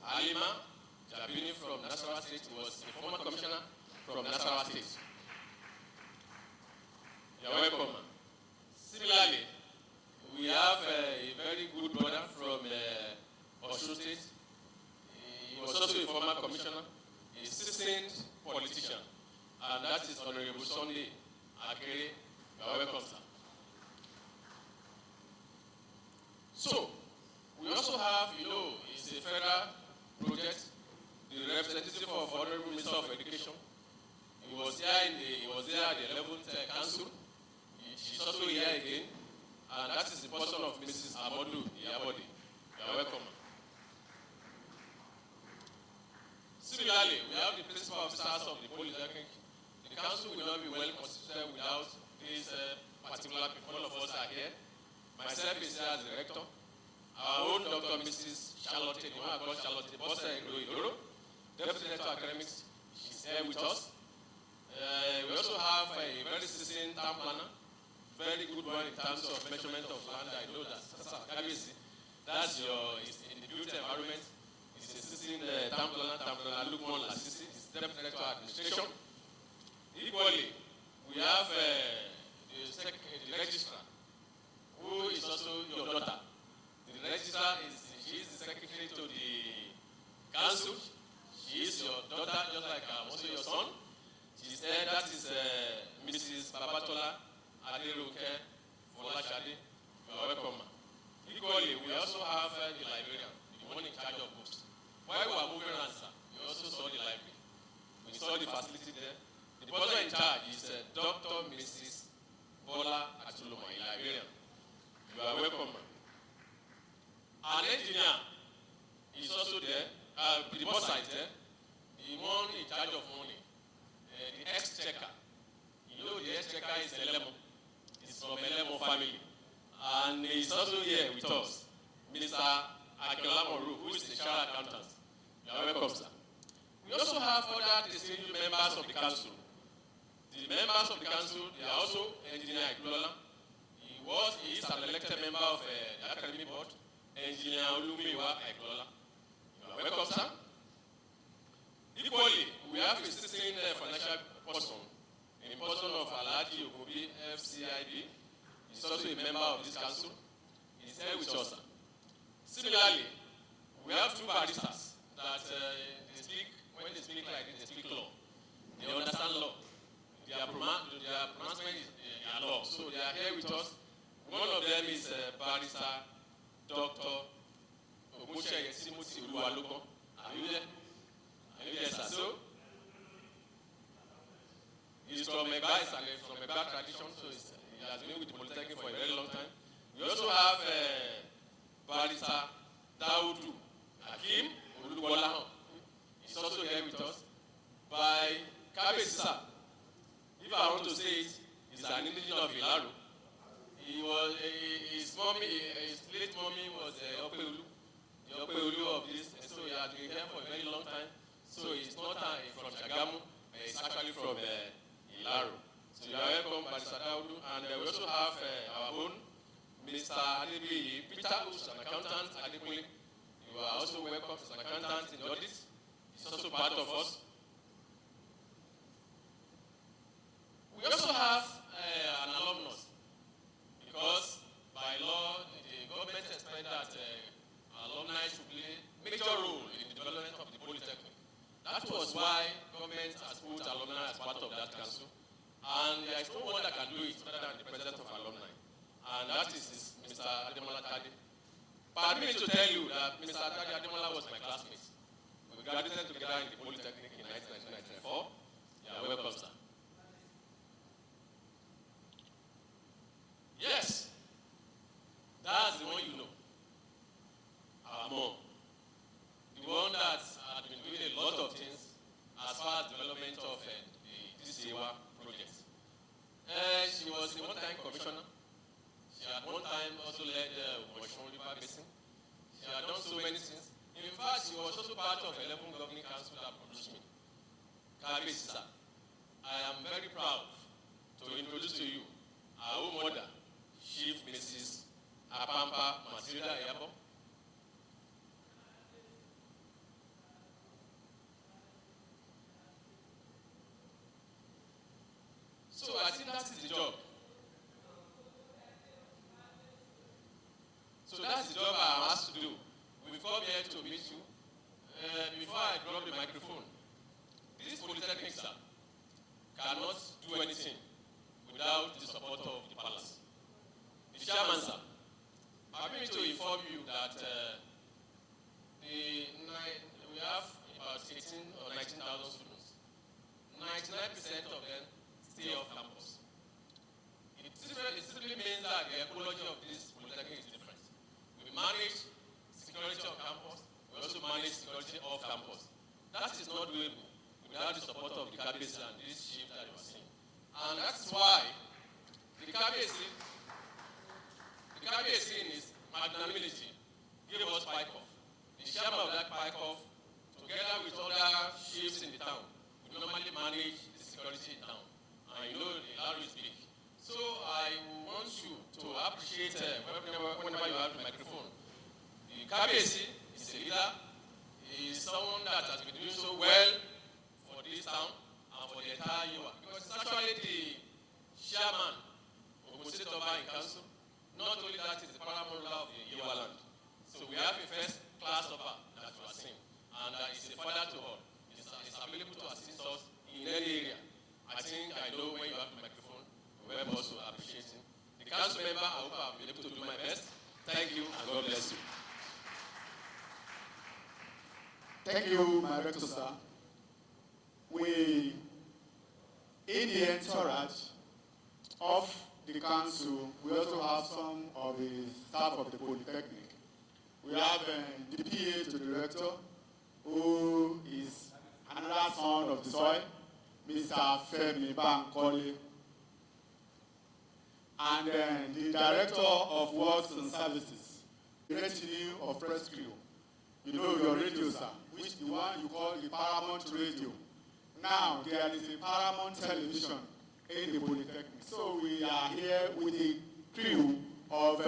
Halima Jabini from Nasarawa State. He was a former commissioner from Nasarawa State. You're welcome. Similarly, we have a very good brother from Osun State. He was also a former commissioner, a seasoned politician, and that is Honorable Sunday Akere. You're welcome, sir. So, we also have, it's a federal project, the representative of Honorable Minister of Education. He was there at the 11th Council. She's also here again, and that is the person of Mrs. Amodu Iyabode. You are welcome. Similarly, we have the principal officers of the Polytechnic. The council will not be well constituted without these particular people. All of us are here. Myself is here as the rector. Our own Dr. Mrs. Charlotte, the one I call Charlotte, boss Ilaro, Deputy Director of Academics, she's here with us. We also have a very seasoned town planner, very good one in terms of measurement of land. I know that. That's is in the built environment. He's assisting town planner Lukman Lasisi, he's Deputy Director of Administration. Equally, we have the registrar, who is also your daughter. The registrar she is the secretary to the council. She is your daughter, just like also your son. She's there. That is Mrs. Babatola Aderoke Folashade. You are welcome. Equally, we also have the librarian, the one in charge of books. While we are moving around, sir, we also saw the library. We saw the facility there. The person in charge is Dr. Mrs. Bola Atuloma, a librarian. You are welcome. An engineer is also there. The boss is there. The one in charge of money, the ex-checker. The ex-checker is Elemo. He's from Elemo family. And he's also here with us, Mr. Akeola Moru, who is the chartered accountant. You are welcome, sir. We also have other distinguished members of the council. The members of the council, they are also Engineer Iglola. He is an elected member of the academy board, Engineer Olumiwa Iglola. You are welcome, sir. Equally, we have a assistant financial person, in person of Alhaji Okobi, FCIB. He's also a member of this council. He's here with us, sir. Similarly, we have two baristas that when they speak like this, they speak law. They understand law. Their pronouncement is law. So they are here with us. One of them is Barrister Dr. Ogunṣeye Timothy Oluwaloko. Are you there? Are you there, sir? So, He's from a back tradition, so he has been with the Polytechnic for a very long time. We also have Barrister Daudu Hakim Oluwolahan. He's also here with us. By Kabesisa, if I want to say it, he's an indigenous of Ilaro. His late mommy was the Opeulu of this, and so he has been here for a very long time. So he's not from Shagamu, he's actually from Ilaro. So you are welcome, Barrister Daudu. And we also have our own Mr. Adebi Peter, who's an accountant, Adekunle. You are also welcome as an accountant in the audit. He's also part of us. We also have an alumnus, because by law, the government expects that alumni should play a major role in the development of the Polytechnic. That was why government has put alumni as part of that council. And there is no one that can do it other than the president of alumni. And that is Mr. Ademola Tade. Permit me to tell you that Mr. Ademola was my classmate. We graduated together in the Polytechnic in 1994. You are welcome, sir. Yes, that's the one you know. Our mom. The one that had been doing a lot of things as far as development of the DCAWA project. She was a one-time commissioner. She had one time also led Moshon River Basin. She had done so many things. In fact, she was also part of 11 governing council that produced me. Kabesisa, I am very proud to introduce to you our own mother, Chief Mrs. Apampa Matilda Yabo. So I think that is the job. So that's the job I'm asked to do. We've come here to meet you. Before I drop the microphone, this Polytechnic, sir, cannot do anything without the support of the palace. The chairman, sir, I'm going to inform you that we have about 18 or 19,000 students. 99% of them stay off campus. It simply means that the ecology of this Polytechnic is different. We manage security on campus, we also manage security off campus. That is not doable without the support of the KBC and this shift that you are seeing. And that's why the KBC in its magnanimity gave us PICOF. The chairman of that PICOF, together with other chiefs in the town, we normally manage the security in town. And you know the Ilaro is big. So I want you to appreciate whenever you have the microphone. The KBC is a leader. He is someone that has been doing so well for this town and for the entire year. Because it's actually the chairman of the State in Council. Not only that, is the paramount ruler of the Yewa land. So we have a first-class offer that you are seeing. And it's a father to all. It's available to assist us in any area. I think I know when you have the microphone, we will also appreciate him. The council member, I hope I've been able to do my best. Thank you, and God bless you. Thank you, my rector, sir. We, in the entourage of the council, we also have some of the staff of the Polytechnic. We have the PA to the rector, who is another son of the soil, Mr. Femi Bankole. And the director of works and services, the retinue of press crew. You know your radio, sir, which the one you call the Paramount Radio. Now there is a Paramount Television in the Polytechnic. So we are here with the crew of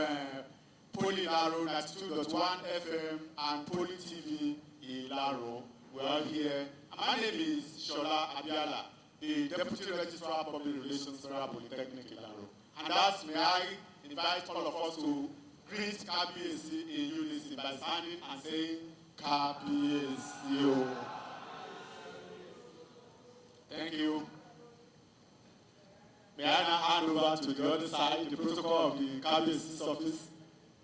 Ilaro 92.1 FM and Poly TV Ilaro. We are here. My name is Shola Abiala, the Deputy Registrar of Public Relations, Federal Polytechnic Ilaro. And thus, may I invite all of us to greet KBAC in unison by standing and saying, KBAC. Thank you. May I now hand over to the other side, the protocol of the KBAC's office.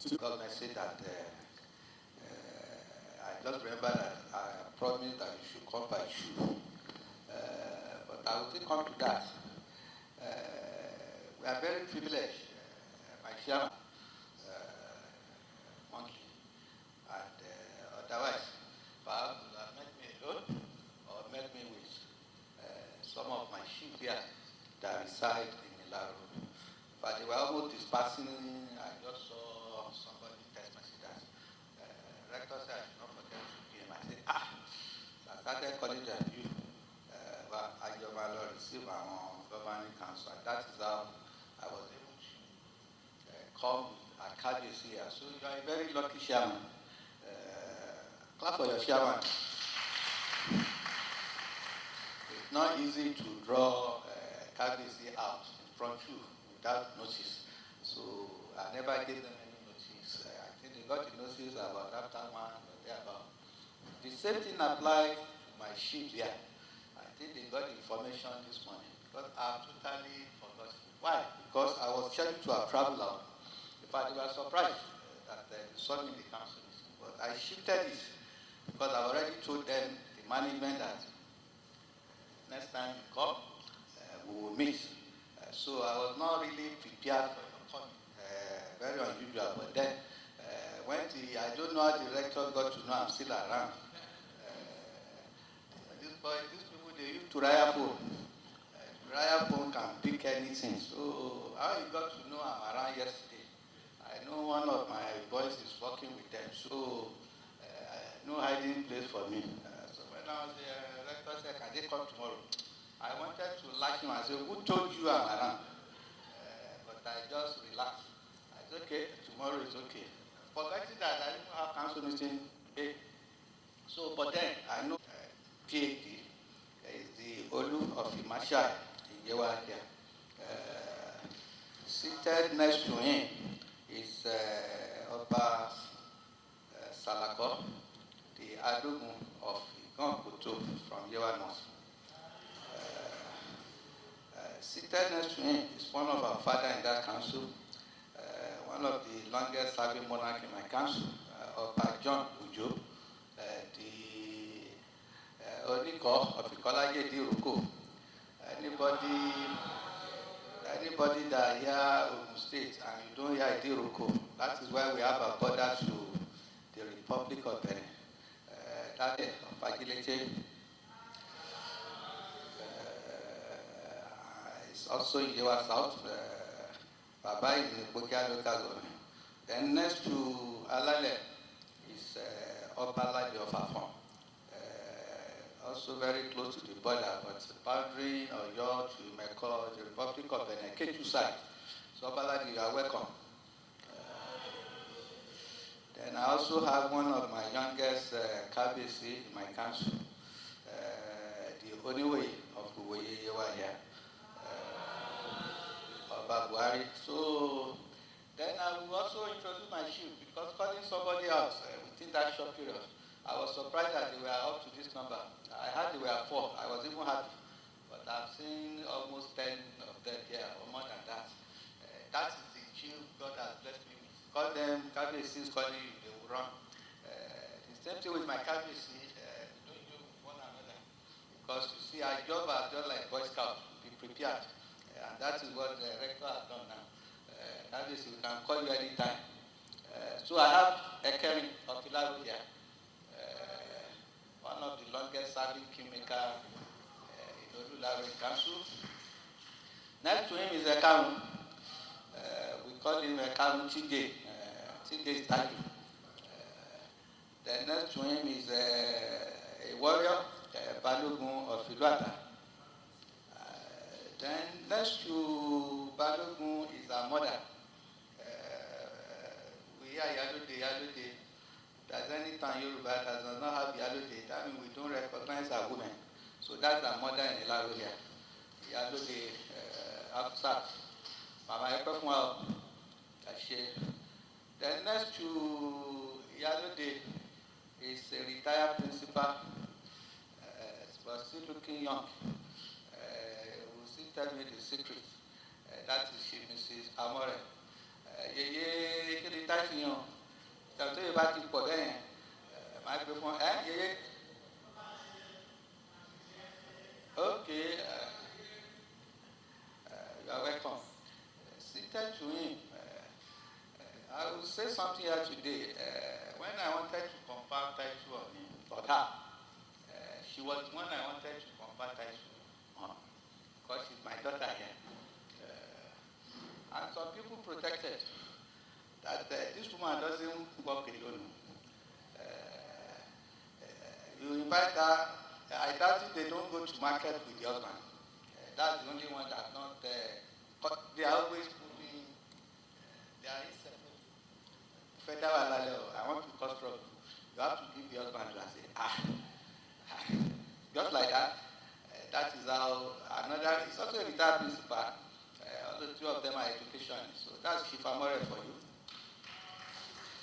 Because I said that I just remember that I promised that you should come by shoe. But I will still come to that. we are very privileged. My chairman, monthly, and otherwise, perhaps you have met me alone or met me with some of my sheep here that reside in Ilaro. But they were almost dispersing. I just saw somebody text message that rector said I should not forget to PM. I said, I started calling them you. But I just received my governing council. And that is how I was able to come at Cardiff here. So you are a very lucky chairman. Clap for your chairman. It's not easy to draw KBC out in front of you without notice. So I never gave them any notice. I think they got the notice about after 1 or thereabout. The same thing applies to my sheep here. I think they got information this morning because I've totally forgotten. Why? Because I was scheduled to have traveled out. In fact, they were surprised that they saw me in the council meeting. But I shifted it because I already told them, the management, that next time you come, we will meet. So I was not really prepared for your coming. Very unusual. But then, when I don't know how the rector got to know I'm still around. These people, they use Turaya phone. Turaya phone can pick anything. So how you got to know I'm around yesterday? I know one of my boys is working with them. So no hiding place for me. So when I was the rector said, can they come tomorrow? I wanted to lash him and say, who told you I'm around? But I just relaxed. I said, okay, tomorrow is okay. Forgetting that I didn't have council meeting today. So, but then I know PhD is the Olu of the Mashai in Yewa here. Seated next to him is Oba Salako, the Adumu of Igonkuto from Yewa North. Seated next to him is one of our fathers in that council, one of the longest serving monarchs in my council, Oba John Ujo, the Oniko of Ikolaje Diruko. Anybody that hear Ogun State and you don't hear Idiruko, that is why we have a border to the Republic of Benin. That is of Agility. It's also in Yewa South. Baba is in Bokia local government. Then next to Alale is Obalade of Afon. Also very close to the border, but boundary Oyo to Meko, the Republic of Benin, Ketu side. So Obalade, you are welcome. Then I also have one of my youngest KBC in my council, the Oniwe of Uwoye Yewa here. Buhari. So then I will also introduce my sheep because calling somebody else within that short period, I was surprised that they were up to this number. I heard they were 4. I was even happy. But I've seen almost 10 of them here or more than that. That is the sheep God has blessed me with. Call them KBCs, calling you, they will run. The same thing with my KBC, we don't do one another. Because you see, our job are just like Boy Scouts, be prepared. And that is what the rector has done now. Obviously, we can call you anytime. So I have Ekeri of Ilaro here, one of the longest serving kingmaker in Ilaro Council. Next to him is Ekaru. We call him Ekaru Tide. Tide is Tagi. Then next to him is a warrior, Balogun of Iluata. Then next to Balogun is our mother. We are Yalode. There's any time Yoruba does not have Yalode, that means we don't recognize our women. So that's our mother in Ilaro here. Yalode outside. Mama Ekofuma Ashe. Then next to Yalode is a retired principal, but still looking young. Tell me the secret. That is she, Mrs. Amore. Yeye, kí ni táṣì yàn? Tàbí tó yẹ bá ti pọ̀ bẹ́ẹ̀ microphone. Yeye. Okay. are welcome. Seated to him, I will say something here today. When I wanted to confer title on him, for her, she was the one I wanted to confer title on, because she's my daughter here. And some people protected that this woman doesn't work alone. You invite her, I doubt if they don't go to market with the husband. That's the only one that's not, they are always moving, they are inseparable. Federal level, I want to cause trouble. You have to give the husband to say, just like that. That is how another, it's also a retired principal. All the two of them are education. So that's Shifamore for you.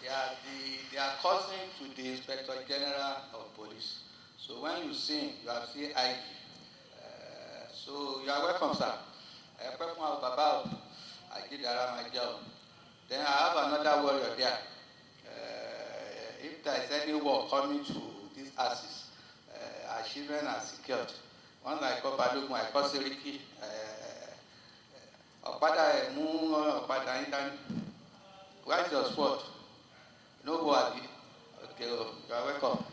They are cousin to the Inspector General of Police. So when you sing, you have seen IG. So you are welcome, sir. Then I have another warrior there. If there is any war coming to these asses, our children are secured. One I call Balugu, I call Seriki. Okpada Moon, Okpada Indan. Where is your sport? No go abi. Okay, you are welcome.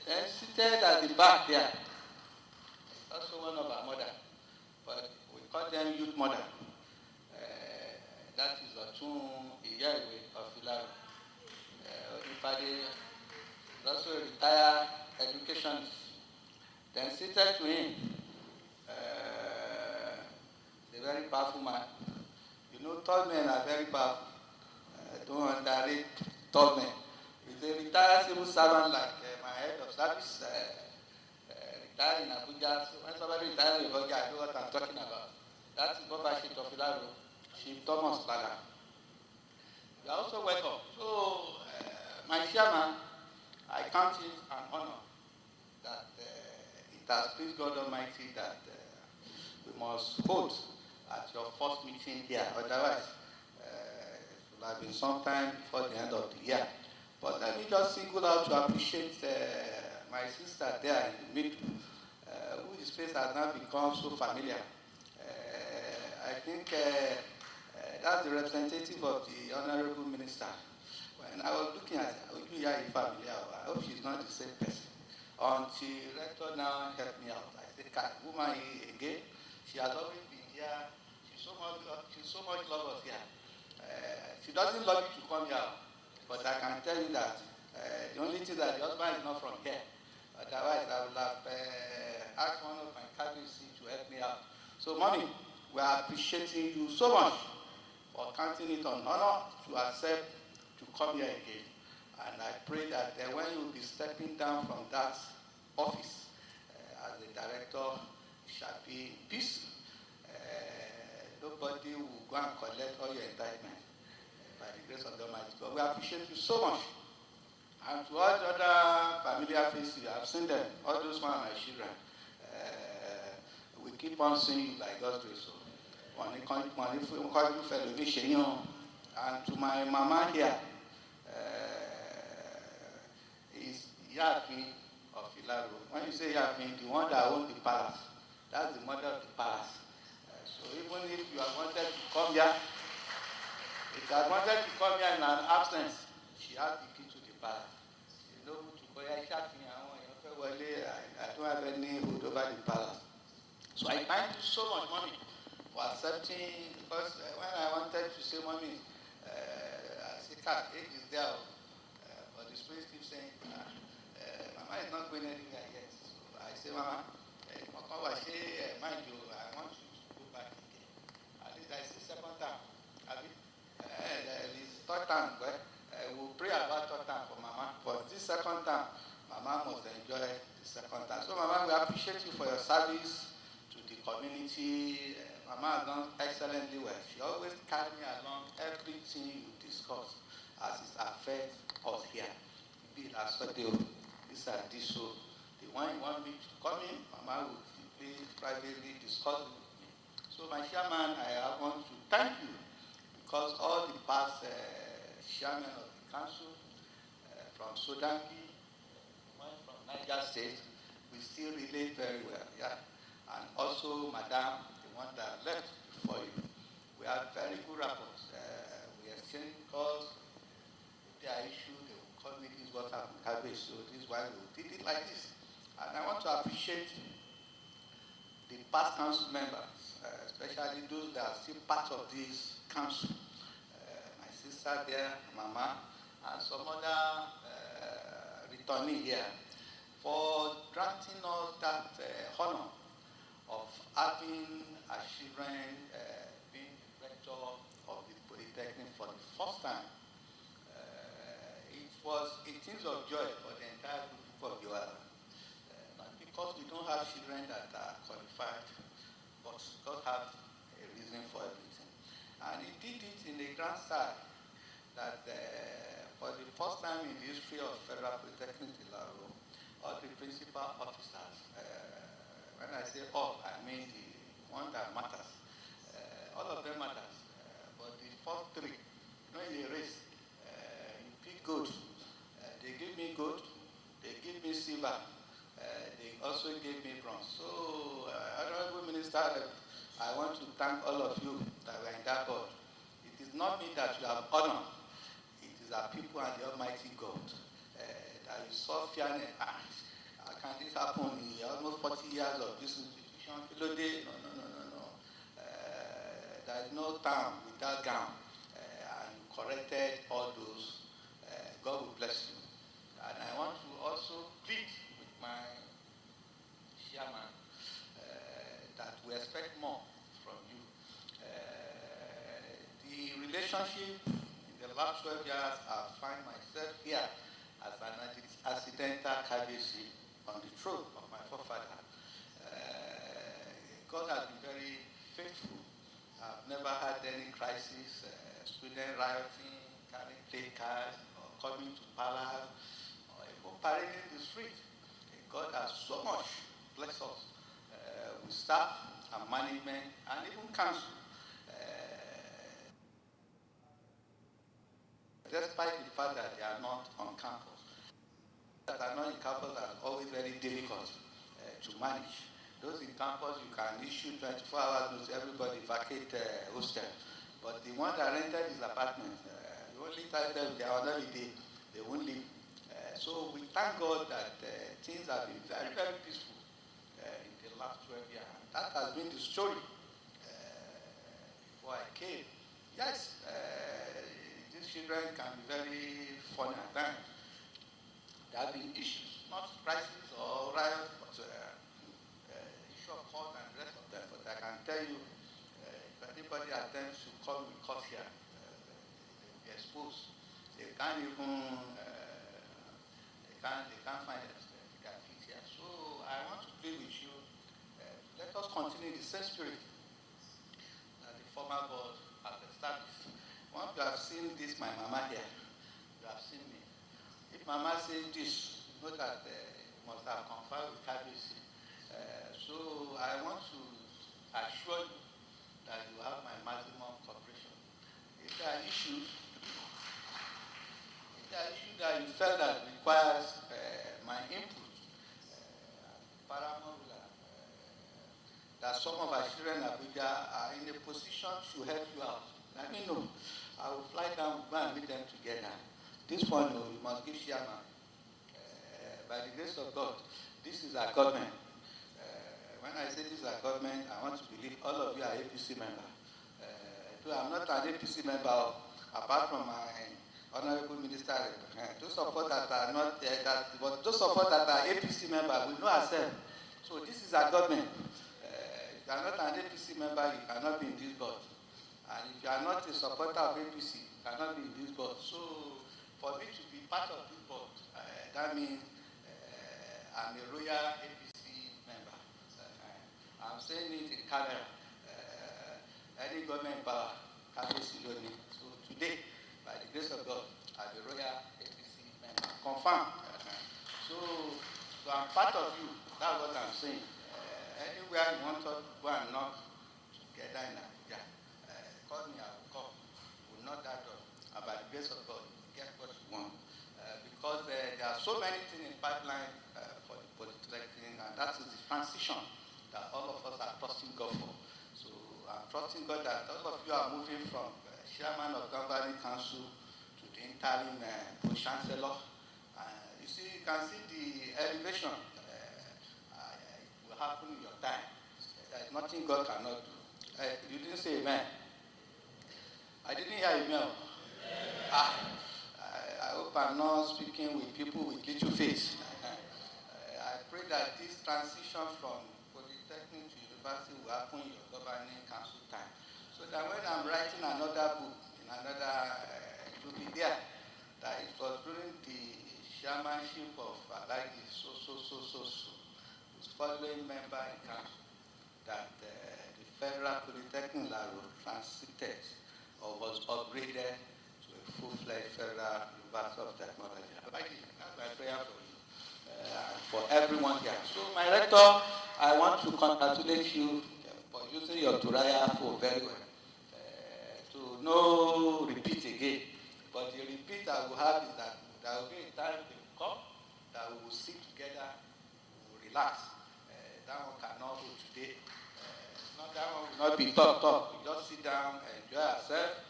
Then seated at the back there, also one of our mother, but we call them youth mother. That is Otun Iyewe of Ilaro. Odifade is also a retired educationist. Then seated to him, a very powerful man. You know, tall men are very powerful. Don't underrate tall men. He's a retired civil servant like my head of service, retired in Abuja. So when somebody retired in Abuja, I know what I'm talking about. That's Baba Sheet of Ilaro, Chief Thomas Laga. You are also welcome. So, my chairman, I count it an honor that it has pleased God Almighty that we must hold at your first meeting here. Otherwise, it will have been sometime before the end of the year. But let me just single out to appreciate my sister there in the middle, whose face has now become so familiar. I think that's the representative of the Honorable Minister. When I was looking at her, I hope she's not the same person. Until Rector now helped me out. I said, woman again, she has always been here. She's so much love us here. She doesn't love you to come here, but I can tell you that the only thing that the husband is not from here. Otherwise, I would have asked one of my cadres to help me out. So, Mommy, we are appreciating you so much for counting it an honor to accept to come here again. And I pray that when you will be stepping down from that office as the director, it shall be in peace. Nobody will go and collect all your entitlement by the grace of the Almighty God. We appreciate you so much. And to all the other familiar faces, I've seen them, all those one are my children. We keep on seeing you by God's grace. And to my mama here, is Yafin of Ilaro. When you say Yafin, the one that owns the palace, that's the mother of the palace. So even if you have wanted to come here, in an absence, she has the key to the palace. You know, I don't have any hood over the palace. So I thank you so much, Mommy, for accepting, because when I wanted to say, Mommy, I said, age is there, but the Spirit keeps saying, Mama is not going anywhere yet. So I say, Mama, mind you, I want you to go back again. At least I say second time. This third time, we'll pray about third time for Mama. But this second time, Mama must enjoy the second time. So, Mama, we appreciate you for your service to the community. Mama has done excellently well. She always carries me along everything you discuss as it affects us here. Be it Asodeo, this Adiso, the one you want me to come in, Mama will please privately discuss it with me. So, my chairman, I want to thank you because all the past chairmen of the council, from Sodangi, one from Niger State, we still relate very well, yeah. And also, Madam, the one that left before you. We had very good rapports. We exchanged calls. If there are issues, they will call me, this is what happened, so this is why we did it like this. And I want to appreciate the past council members, especially those that are still part of this council. My sister there, Mama, and some other returnee here, for granting us that honor of having a children being rector of the Polytechnic for the first time. It was a thing of joy for the entire group of Ilaro. Not because we don't have children that are qualified, but God have a reason for everything. And he did it in a grand style that for the first time in the history of Federal Polytechnic Ilaro, all the principal officers, when I say all, I mean the one that matters. All of them matters. But the first three, in the race, you pick gold. They give me gold, they give me silver, they also gave me bronze. So, Honorable Minister, I want to thank all of you that were in that board. It is not me that you have honored, it is our people and the Almighty God that you saw fairness. How can this happen in almost 40 years of this institution? No. There is no time without gown. And you corrected all those. God will bless you. And I want to also plead with my chairman that we expect more from you. The relationship in the last 12 years, I find myself here as an accidental KBC on the throne of my forefather. God has been very faithful. I've never had any crisis, student rioting, carrying play cards, or coming to palace, or even parading the street. God has so much blessed us with staff and management and even council. Despite the fact that they are not on campus, that are not in campus are always very difficult to manage. Those in campus, you can issue 24 hours notice, everybody vacate hostel. But the one that rented his apartment, you only tell them they are on holiday, they won't leave. So we thank God that things have been very, very peaceful in the last 12 years. That has been the story before I came. Yes, these children can be very funny at times. There have been issues, not crises or riots, but issue of court and the rest of them. But I can tell you, if anybody attempts to call me court here, they'll be exposed. They can't even, they can't find their feet here. So I want to plead with you, let us continue the same spirit that the former board has established. Once you have seen this, my mama here, you have seen me. If Mama says this, you know that you must have conferred with KBC. So I want to assure you that you have my maximum cooperation. If there are issues that you felt that requires my input, paramount that some of our children in Abuja are in a position to help you out, let me know. I will fly down, go and meet them together. This one, you must give chairman. By the grace of God, this is our government. When I say this is our government, I want to believe all of you are APC members. Though I'm not an APC member, apart from my honorable minister. Those of us that are not, but those of us that are APC members, we know ourselves. So this is our government. If you are not an APC member, you cannot be in this board. And if you are not a supporter of APC, you cannot be in this board. So for me to be part of this board, that means I'm a royal APC member. I'm saying it in camera. Any government power, KBC don't need. So today, by the grace of God, I'm a royal APC member. Confirm. So I'm part of you. That's what I'm saying. Anywhere you want to go and knock together in Abuja, call me, I will come. We'll knock that door. And by the grace of God, get what you want. Because there are so many things in pipeline for the Polytechnic, and that is the transition that all of us are trusting God for. So trusting God that all of you are moving from chairman of governing council to the interim pro-chancellor. You see, you can see the elevation will happen in your time. There's nothing God cannot do. You didn't say amen. I didn't hear amen. I hope I'm not speaking with people with little faith. I pray that this transition from Polytechnic to university will happen in your governing council time. So that when I'm writing another book, in another, it will be there, that it was during the chairmanship of Alagi, who's following member in council, that the Federal Polytechnic Ilaro transited or was upgraded to a full-fledged Federal University of Technology. That's my prayer for you, for everyone here. So, my rector, I want to congratulate you for using your Turaya for very well. To no repeat again, but the repeat I will have is that there will be a time they will come, that we will sit together, we will relax. That one cannot hold today. That one will not be talk. We just sit down, enjoy ourselves.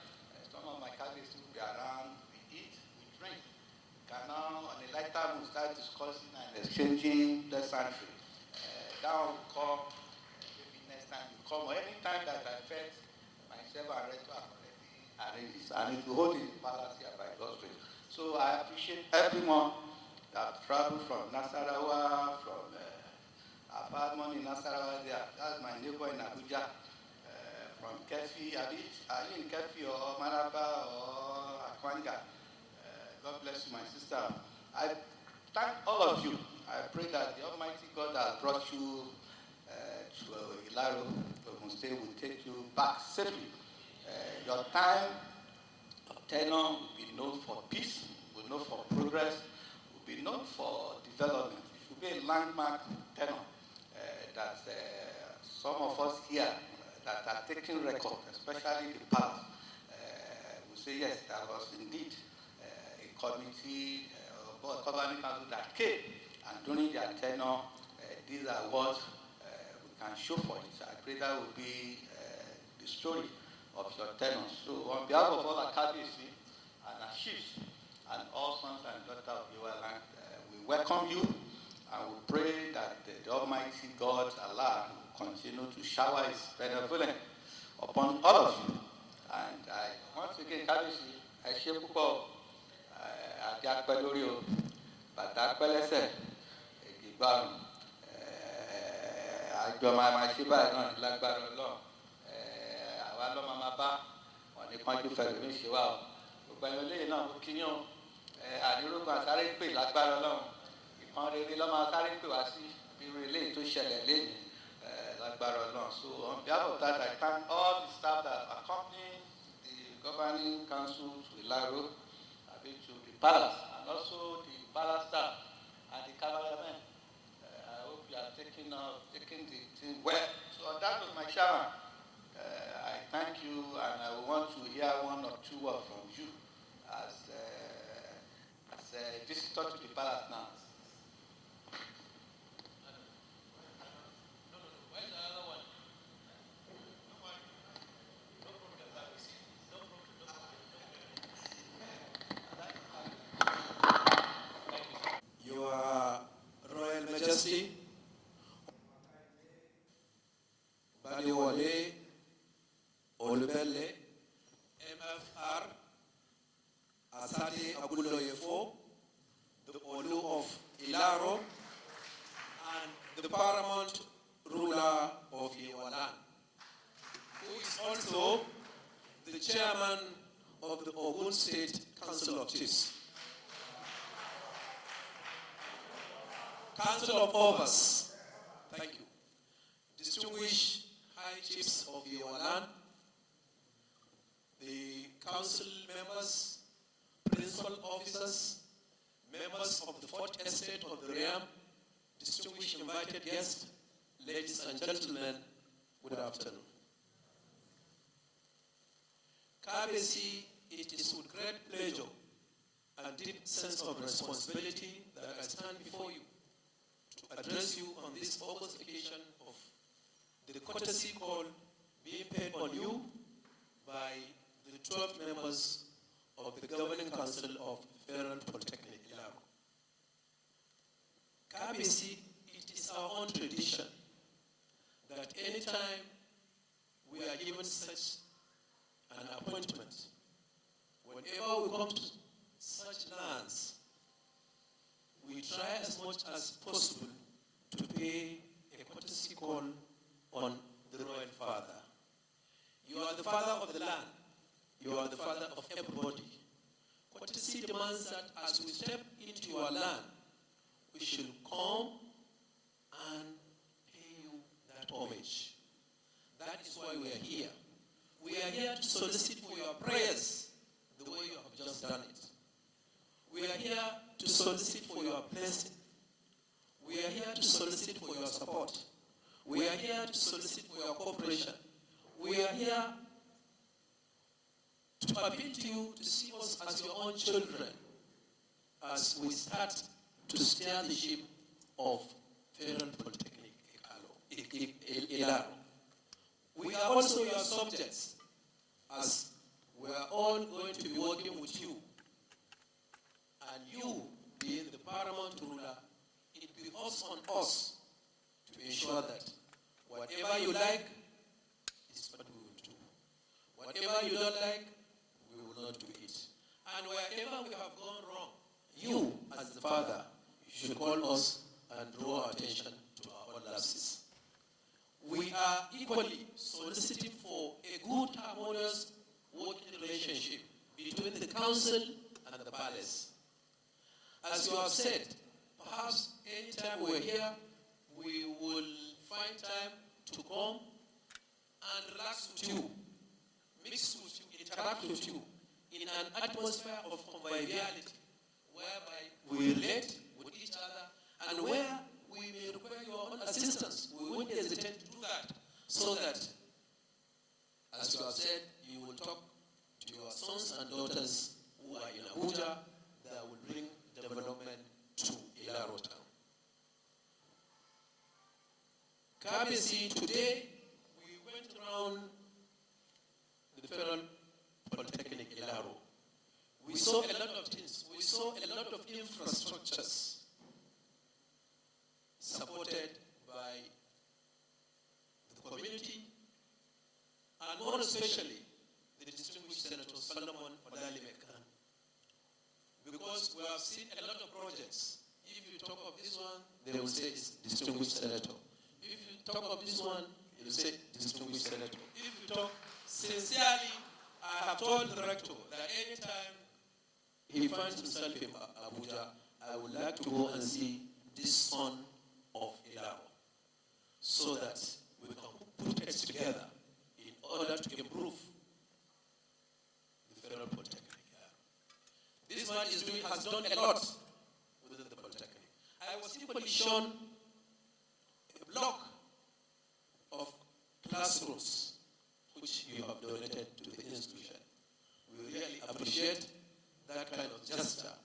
Some of my colleagues will be around, we eat, we drink. We can now, on a lighter note, start discussing and exchanging the century. That one will come, maybe next time you come, or any time that I felt myself and Rector have already arranged this, and it will hold in the palace here by God's grace. So I appreciate everyone that traveled from Nasarawa, from I've had money in Nasarawa there. That's my neighbor in Abuja. From Kefi, are you in Kefi or Maraba or Akwanga? God bless you, my sister. I thank all of you. I pray that the Almighty God that brought you to Ilaro, Ogun State, will take you back safely. Your time, tenure will be known for peace, will be known for progress, will be known for development. It will be a landmark tenure. That some of us here that are taking record, especially the past, will say yes, there was indeed a committee or governing council that came, and during their tenure, these are what we can show for it. I pray that will be the story of your tenure. So on behalf of all Akabisi and our chiefs and all sons and daughters of your land, we welcome you. I will pray that the Almighty God, Allah, will continue to shower His benevolence upon all of you. And I, once again, Kabisi, I share Pupo, Adia Pelorio, Bata Pelese, Gibam, Ajoma Mashiba, Lagbaro Law, Awalo Mamaba, on the country federation, wow, Bayole, no, Kinyo, Adiruba, Sare, Lagbaro Law. On the Lama Kari to us, we relate to share like Baron. So, on behalf of that, I thank all the staff that accompany the governing council to Ilaro, to the palace, and also the palace staff and the cameramen. I hope you are taking the thing well. So, that was my chairman. I thank you, and I want to hear one or two words from you as a visitor to the palace now. Your Royal Majesty, Baliwale, Olubele, MFR, Asade Abuloyefo, the Olu of Ilaro, and the paramount ruler of Yewalan, who is also the chairman of the Ogun State Council of Chiefs. Council of Obas, thank you. Distinguished High Chiefs of Yewalan, the council members, principal officers, members of the 4th Estate of the Realm, distinguished invited guests, ladies and gentlemen, good afternoon. Kabesi, it is with great pleasure and deep sense of responsibility that I stand before you to address you on this August occasion of the courtesy call being paid on you by the 12 members of the Governing Council of Federal Polytechnic, Ilaro. KBC, it is our own tradition that anytime we are given such an appointment, whenever we come to such lands, we try as much as possible to pay a courtesy call on the Royal Father. You are the father of the land. You are the father of everybody. Courtesy demands that as we step into your land, we should come and pay you that homage. That is why we are here. We are here to solicit for your prayers the way you have just done it. We are here to solicit for your blessing. We are here to solicit for your support. We are here to solicit for your cooperation. We are here to appeal to you to see us as your own children as we start to steer the ship of Federal Polytechnic Ilaro. We are also your subjects, as we are all going to be working with you. And you, being the paramount ruler, it behoves on us to ensure that whatever you like is what we will do. Whatever you don't like, we will not do it. And wherever we have gone wrong, you, as the father, should call us and draw our attention to our own lapses. We are equally soliciting for a good, harmonious working relationship between the council and the palace. As you have said, perhaps anytime we're here, we will find time to come and relax with you, mix with you, interact with you in an atmosphere of conviviality, whereby we relate with each other and where we may require your own assistance. We won't hesitate to do that, so that, as you have said, you will talk to your sons and daughters who are in Abuja that will bring development to Ilaro town. KBC, today we went around the Federal Polytechnic Ilaro. We saw a lot of things. We saw a lot of infrastructures supported by the community, and more especially the distinguished Senator Solomon Odalimekan. Because we have seen a lot of projects. If you talk of this one, they will say it's distinguished senator. If you talk of this one, they will say distinguished senator. If you talk sincerely, I have told the rector that anytime he finds himself in Abuja, I would like to go and see this son of Ilaro, so that we can put heads together in order to improve the Federal Polytechnic. This man has done a lot within the Polytechnic. I was equally shown a block of classrooms which you have donated to the institution. We really appreciate that kind of gesture,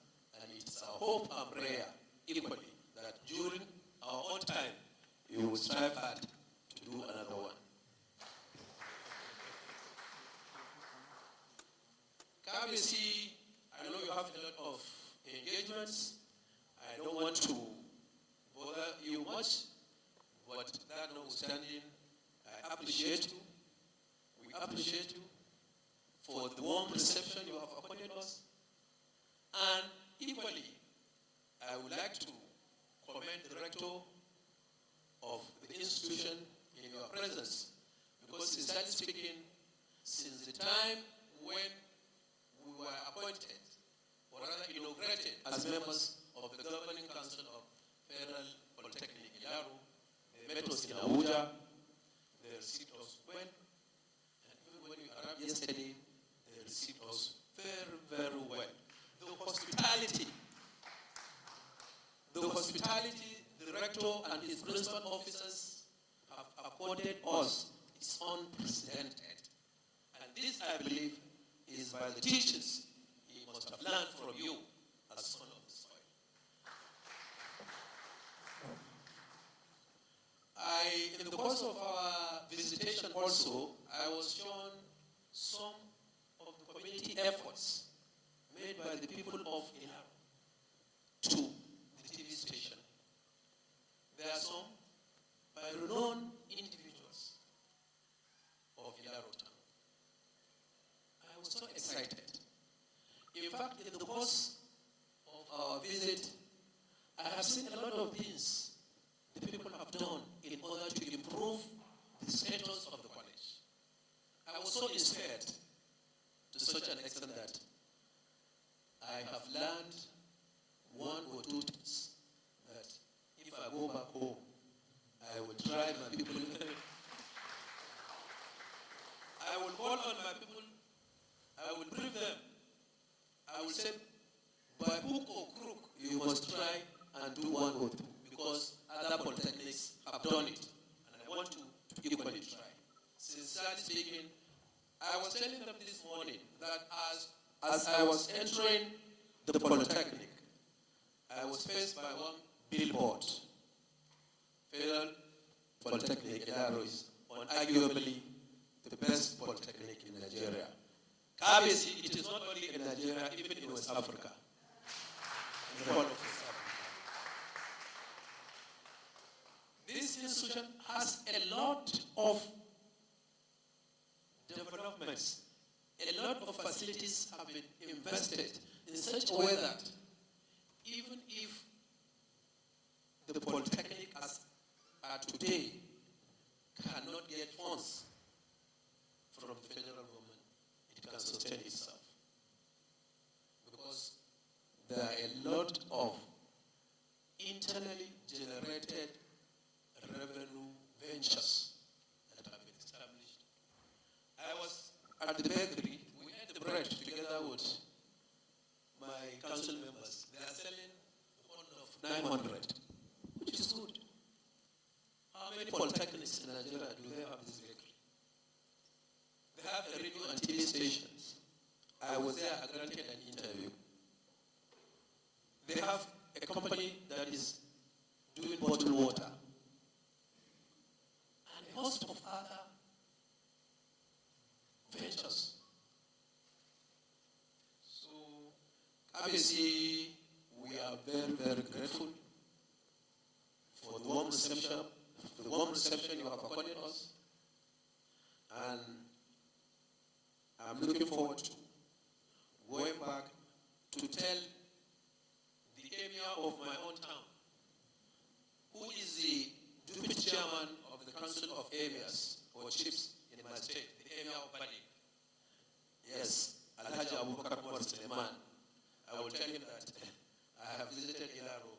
and it's our hope and prayer equally that during our own time you will strive hard to do another one. KBC, I know you have a lot of engagements. I don't want to bother you much, but that notwithstanding, I appreciate you. We appreciate you for the warm reception you have accorded us. And equally, I would like to commend the rector of the institution in your presence, because sincerely speaking, since the time when we were appointed, or rather inaugurated as members of the Governing Council of Federal Polytechnic Ilaro, they met us in Abuja, they received us well, and even when we arrived yesterday, they received us very, very well. The hospitality the rector and his principal officers have accorded us is unprecedented. And this, I believe, is by the teachings he must have learned from you as son of the soil. In the course of our visitation also, fact, in the course of our visit, I have seen a lot of things the people have done in order to improve the status of the college. I was so inspired to such an extent that I have learned one or two things that if I go back home, I will drive my people. I will call on my people. I will brief them. I will say, by hook or crook, you must try and do one or two, because other polytechnics have done it, and I want to equally try. Sincerely speaking, I was telling them this morning that as I was entering the Polytechnic, I was faced by one billboard. Federal Polytechnic Ilaro is arguably the best polytechnic in Nigeria. Obviously, it is not only in Nigeria, even in West Africa. In the whole of West Africa. This institution has a lot of developments. A lot of facilities have been invested in such a way that even if the Polytechnic as today cannot get funds from the federal government, it can sustain itself. Because there are a lot of internally generated revenue ventures that have been established. I was at the bakery, we ate the bread together with my council members. They are selling one of 900, which is good. How many polytechnics in Nigeria do they have this bakery? They have a radio and TV stations. I was there, I granted an interview. They have a company that is doing bottled water. And a host of other ventures. So, obviously, we are very, very grateful for the warm reception, you have accorded us. And I'm looking forward to going back to tell the emir of my own town, who is the deputy chairman of the Council of Emirs or Chiefs in my state, the emir of Bali. Yes, Alhaji Abubakar Umar Suleiman. I will tell him that I have visited Ilaro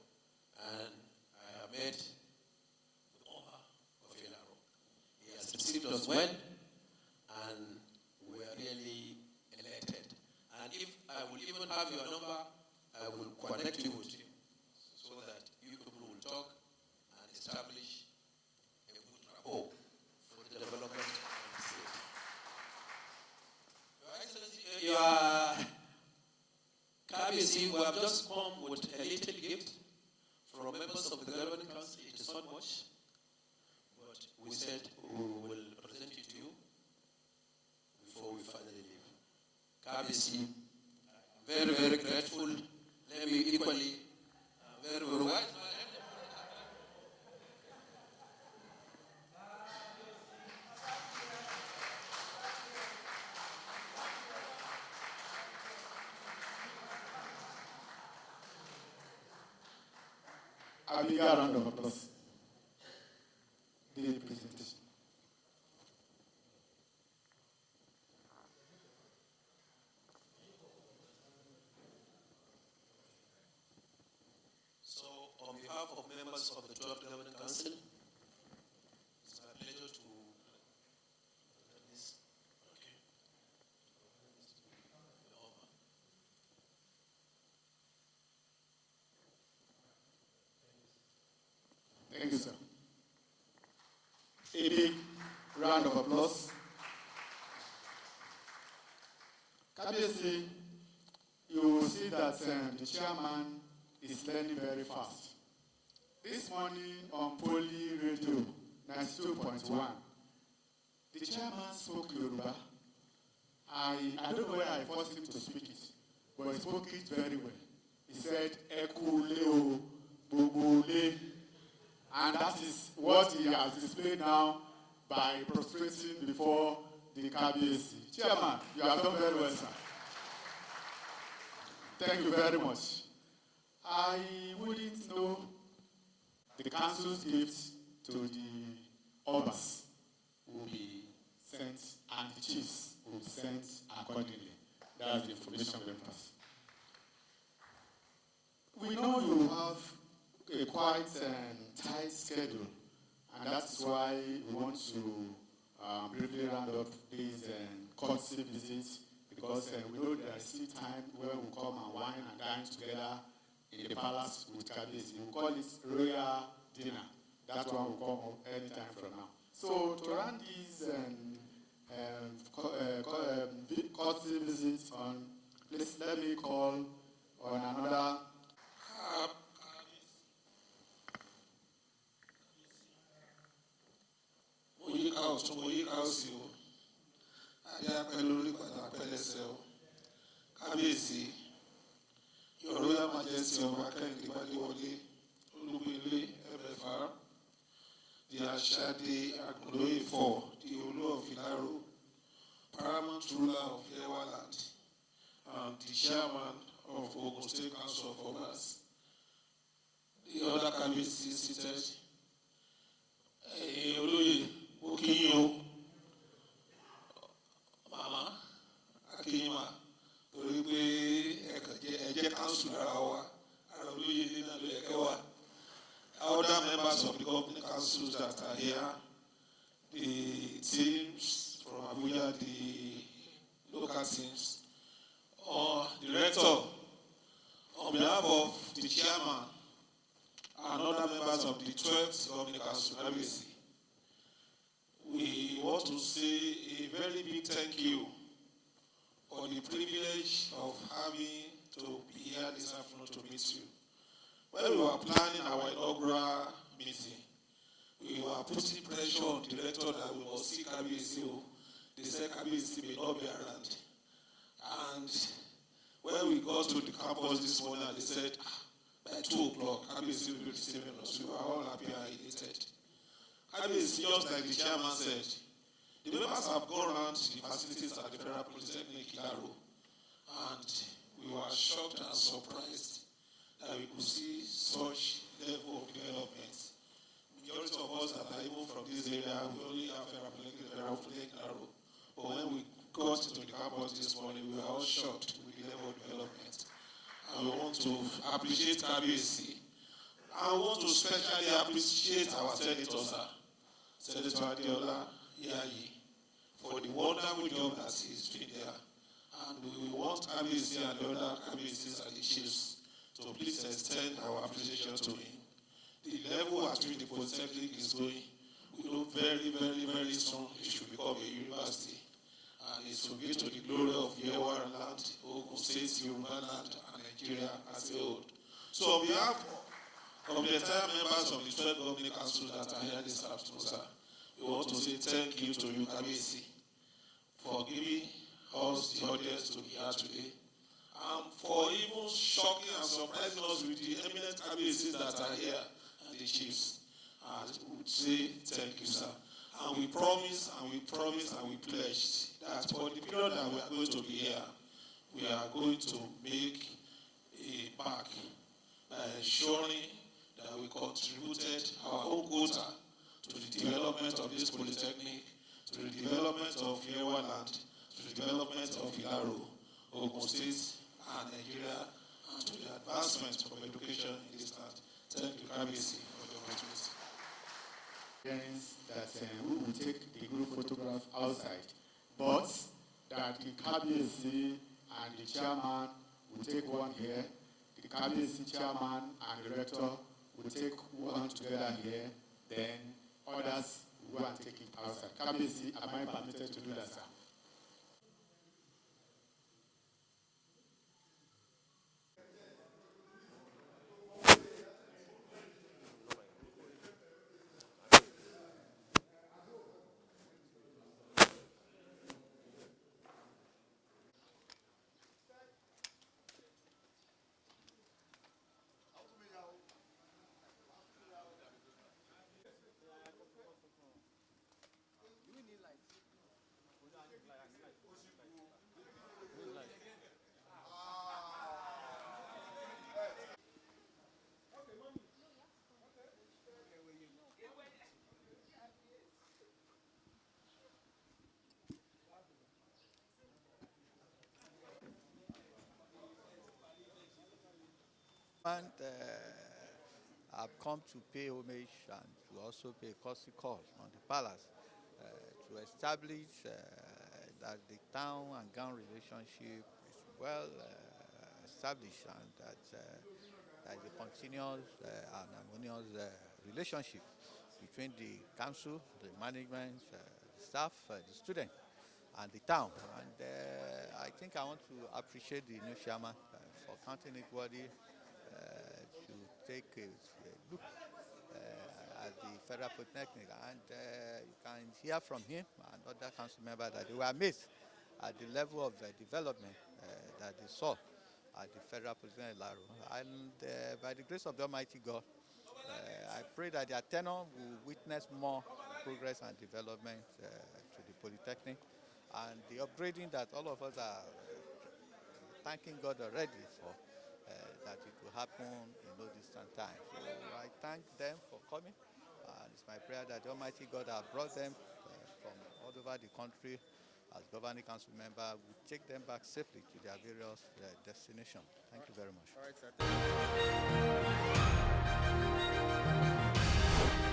and I have met the owner of Ilaro. He has received us well and we are really elated. And if I will even have your number, I will connect you with him so that you people will talk and establish a good rapport for the development of the state. Your Excellency, your KBC, we have just come with a little gift from members of the governing council. It is not much, but we said we will present it to you before we finally leave. KBC, very, very grateful. Let me equally, very, very wise. A bigger round of applause. The presentation. So, on behalf of members of the 12th Governing Council, it's my pleasure to Thank you, sir. A big round of applause. Obviously, you will see that the chairman is learning very fast. This morning on Poly Radio 92.1, the chairman spoke Yoruba. I don't know where I forced him to speak it, but he spoke it very well. He said, Eku leo, bubule. And that is what he has displayed now by prostrating before the KBAC. Chairman, you have done very well, sir. Thank you very much. I wouldn't know the council's gift to the obas will be sent and the chiefs will be sent accordingly. That's the information we pass. We know you have a quite tight schedule, and that's why we want to briefly round up these courtesy visits, because we know there is still time where we come and wine and dine together in the palace with Kabiyesi. We call it royal dinner. That one will come up anytime from now. So to run these courtesy visits on, please let me call on another. Your Royal Majesty of Akẹ́yìndé Gbadéwọlé Olúgbélé FFR, the Ashade Agunloye IV, the Olu of Ilaro, paramount ruler of Yewa land, and the chairman of Ogun State Council of Obas, the other Kábíyèsí seated, Olóyè Mokinyo, Mama Akinyima, torí pé ẹ̀jẹ̀ council ara wa, ara olóyè ilé náà ló yẹ kẹ́ wà. Other members of the governing councils that are here, the teams from Abuja, the local teams, the director, on behalf of the chairman and other members of the 12th governing council, we want to say a very big thank you for the privilege of having to be here this afternoon to meet you. When we were planning our inaugural meeting, we were putting pressure on the director that we must see Kabiyesi. They said Kabiyesi may not be around. And when we got to the campus this morning, they said, by 2 o'clock, Kabiyesi will be receiving us. We were all happy and elated. Kabiyesi, just like the chairman said, the members have gone around the facilities at the Federal Polytechnic, Ilaro, and we were shocked and surprised that we could see such level of development. Majority of us that are even from this area, we only have Federal Polytechnic, Ilaro. But when we got to the campus this morning, we were all shocked with the level of development. And we want to appreciate Kabiyesi. I want to especially appreciate our senators, Senator Adeola Yayi, for the wonderful job that he's doing there. And we want Kabiyesi and the other Kabiyesis and the chiefs to please extend our appreciation to him. The level at which the Polytechnic is going, we know very, very, very soon it should become a university. And it will be to the glory of Yewa land, Ogun State, Yoruba land, and Nigeria as a whole. So on behalf of the entire members of the 12 governing councils that are here this afternoon, sir, we want to say thank you to you, Kabiyesi, for giving us the audience to be here today, and for even shocking and surprising us with the eminent Kabiyesis that are here and the chiefs. And we would say thank you, sir. And we promise and we promise and we pledge that for the period that we are going to be here, we are going to make a back by ensuring that we contributed our own quota to the development of this polytechnic, to the development of Yewa land, to the development of Ilaro, Ogun State, and Nigeria, and to the advancement of education in this land. Thank you, Kabiyesi, for the opportunity. That we will take the group photograph outside, but that the Kabiyesi and the chairman will take one here, the Kabiyesi chairman and the rector will take one together here, then others will go and take it outside. Kabiyesi, am I permitted to do that, sir? And I've come to pay homage and to also pay a courtesy call on the palace to establish that the town and gown relationship is well established and that there is a continuous and harmonious relationship between the council, the management, the staff, the student, and the town. And I think I want to appreciate the new chairman for counting it worthy to take a look at the Federal Polytechnic. And you can hear from him and other council members that they were amazed at the level of development that they saw at the Federal Polytechnic Ilaro. And by the grace of the Almighty God, I pray that their tenure will witness more progress and development to the Polytechnic, and the upgrading that all of us are thanking God already for, that it will happen in no distant time. So I thank them for coming, and it's my prayer that the Almighty God has brought them from all over the country as governing council member will take them back safely to their various destinations. Thank you very much. All right, sir.